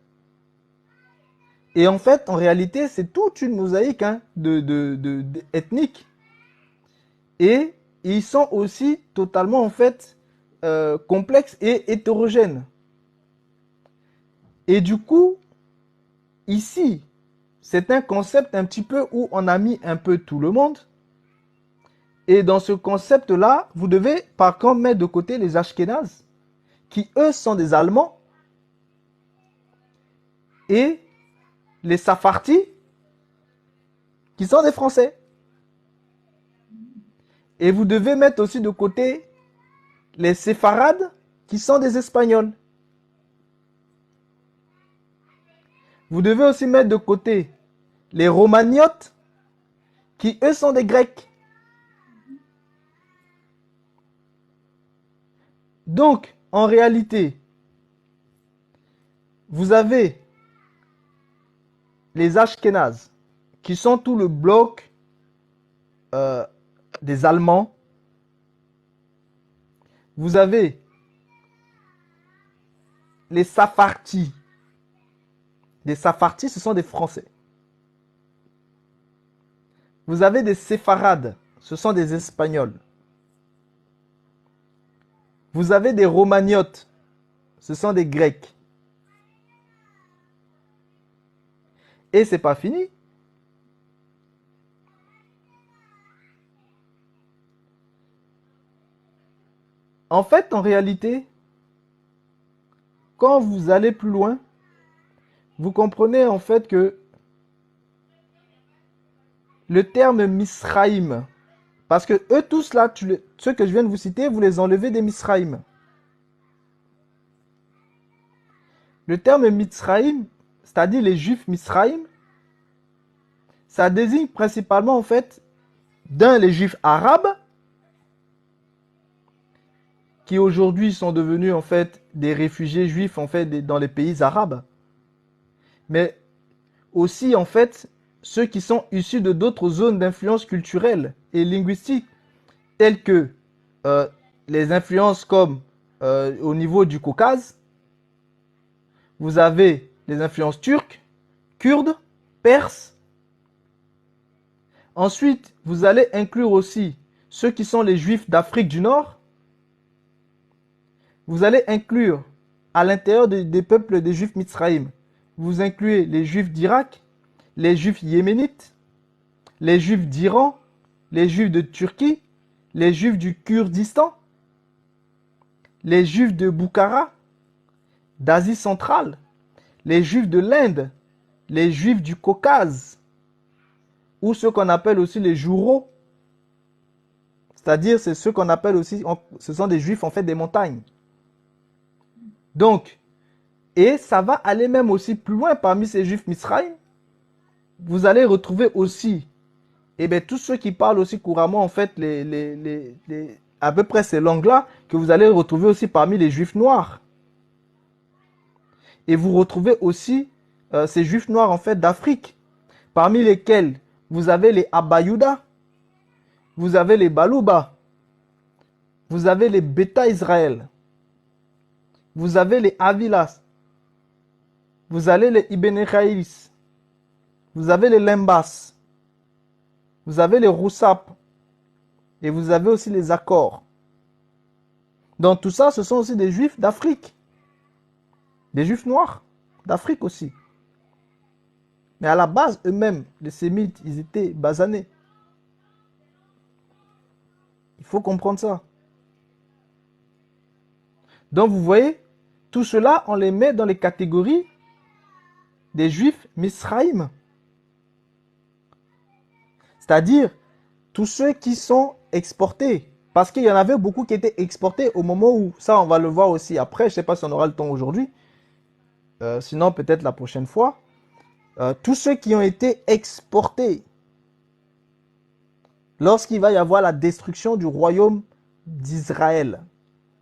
Et en fait, en réalité, c'est toute une mosaïque ethnique. Et ils sont aussi totalement en fait complexes et hétérogènes. Et du coup, ici, c'est un concept un petit peu où on a mis un peu tout le monde. Et dans ce concept-là, vous devez par contre mettre de côté les Ashkénazes qui eux sont des Allemands, et les Safartis, qui sont des Français. Et vous devez mettre aussi de côté les Séfarades, qui sont des Espagnols. Vous devez aussi mettre de côté les Romaniotes, qui eux sont des Grecs. Donc, en réalité, vous avez les Ashkénazes, qui sont tout le bloc des Allemands. Vous avez les Safartis. Les Safartis, ce sont des Français. Vous avez des Séfarades, ce sont des Espagnols. Vous avez des Romaniotes, ce sont des Grecs. Et c'est pas fini. En fait, en réalité, quand vous allez plus loin, vous comprenez en fait que le terme Misraïm, parce que eux tous là, ceux que je viens de vous citer, vous les enlevez des Misraïm. Le terme Misraïm, c'est-à-dire les Juifs Misraïm, ça désigne principalement en fait les Juifs arabes qui aujourd'hui sont devenus en fait des réfugiés juifs en fait dans les pays arabes, mais aussi en fait ceux qui sont issus de d'autres zones d'influence culturelle et linguistique, telles que les influences comme au niveau du Caucase, vous avez les influences turques, kurdes, perses. Ensuite, vous allez inclure aussi ceux qui sont les Juifs d'Afrique du Nord. Vous allez inclure à l'intérieur des peuples des Juifs Mitzraïm, vous incluez les Juifs d'Irak, les Juifs yéménites, les Juifs d'Iran, les Juifs de Turquie, les Juifs du Kurdistan, les Juifs de Boukhara, d'Asie centrale, les Juifs de l'Inde, les Juifs du Caucase, ou ceux qu'on appelle aussi les Jouros, c'est-à-dire c'est ceux qu'on appelle aussi, ce sont des Juifs en fait des montagnes. Donc, et ça va aller même aussi plus loin parmi ces Juifs Misraïm. Vous allez retrouver aussi tous ceux qui parlent aussi couramment en fait à peu près ces langues-là que vous allez retrouver aussi parmi les Juifs noirs. Et vous retrouvez aussi ces Juifs noirs en fait d'Afrique, parmi lesquels vous avez les Abayouda, vous avez les Balouba, vous avez les Beta Israël, vous avez les Avilas, vous avez les Ibn Khaïs, vous avez les Lembas, vous avez les Roussap, et vous avez aussi les Accords. Donc tout ça, ce sont aussi des Juifs d'Afrique, des Juifs noirs d'Afrique aussi. Mais à la base, eux-mêmes, les Sémites, ils étaient basanés. Il faut comprendre ça. Donc vous voyez, tout cela, on les met dans les catégories des Juifs Misraïm. C'est-à-dire, tous ceux qui sont exportés. Parce qu'il y en avait beaucoup qui étaient exportés au moment où, ça on va le voir aussi après, je ne sais pas si on aura le temps aujourd'hui, sinon peut-être la prochaine fois. Tous ceux qui ont été exportés lorsqu'il va y avoir la destruction du royaume d'Israël.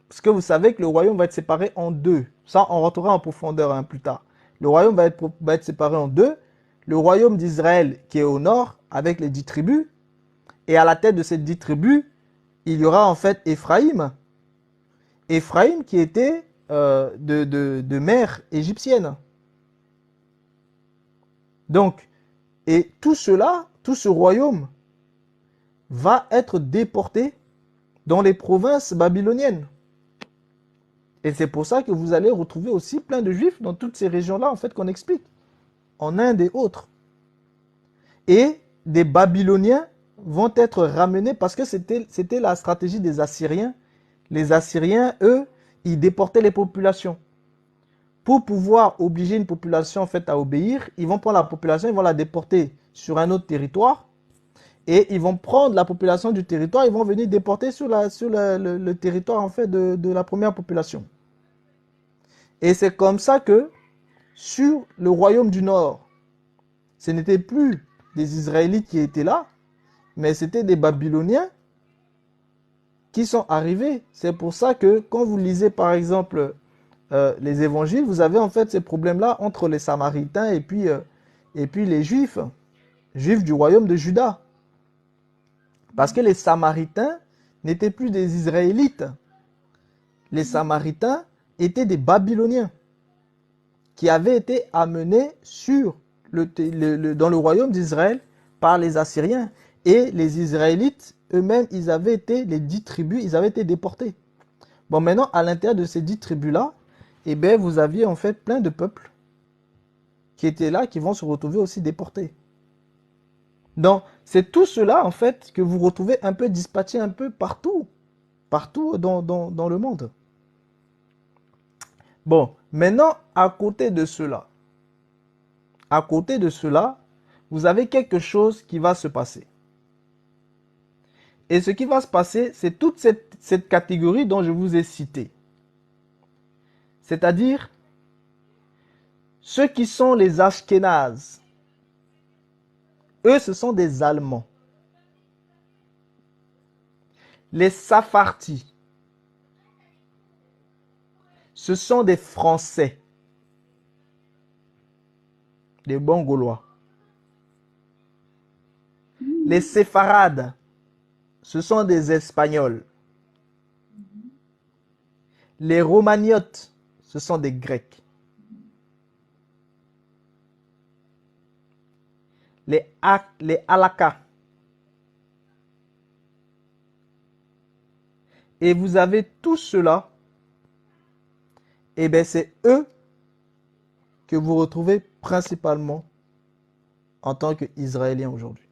Parce que vous savez que le royaume va être séparé en deux. Ça, on rentrera en profondeur plus tard. Le royaume va être séparé en deux. Le royaume d'Israël qui est au nord avec les 10 tribus. Et à la tête de ces 10 tribus, il y aura en fait Éphraïm. Éphraïm qui était de mère égyptienne. Donc, et tout cela, tout ce royaume va être déporté dans les provinces babyloniennes. Et c'est pour ça que vous allez retrouver aussi plein de juifs dans toutes ces régions-là, en fait, qu'on explique, en Inde et autres. Et des Babyloniens vont être ramenés parce que c'était la stratégie des Assyriens. Les Assyriens, eux, ils déportaient les populations. Pour pouvoir obliger une population en fait à obéir, ils vont prendre la population, ils vont la déporter sur un autre territoire et ils vont prendre la population du territoire, ils vont venir déporter sur le territoire en fait de la première population. Et c'est comme ça que sur le royaume du Nord, ce n'était plus des Israélites qui étaient là, mais c'était des Babyloniens qui sont arrivés. C'est pour ça que quand vous lisez par exemple les évangiles, vous avez en fait ces problèmes-là entre les Samaritains et puis les Juifs du royaume de Juda. Parce que les Samaritains n'étaient plus des Israélites. Les Samaritains étaient des Babyloniens qui avaient été amenés dans le royaume d'Israël par les Assyriens. Et les Israélites, eux-mêmes, ils avaient été, les 10 tribus, ils avaient été déportés. Bon, maintenant, à l'intérieur de ces 10 tribus-là, eh bien, vous aviez en fait plein de peuples qui étaient là, qui vont se retrouver aussi déportés. Donc, c'est tout cela, en fait, que vous retrouvez un peu dispatché un peu partout dans le monde. Bon, maintenant, à côté de cela, vous avez quelque chose qui va se passer. Et ce qui va se passer, c'est toute cette catégorie dont je vous ai cité. C'est-à-dire, ceux qui sont les Ashkénazes, eux, ce sont des Allemands. Les Sephardi, ce sont des Français, des bons Gaulois. Les Séfarades, ce sont des Espagnols. Les Romaniotes, ce sont des Grecs. Les Alakas. Et vous avez tout cela, et bien c'est eux que vous retrouvez principalement en tant qu'Israéliens aujourd'hui.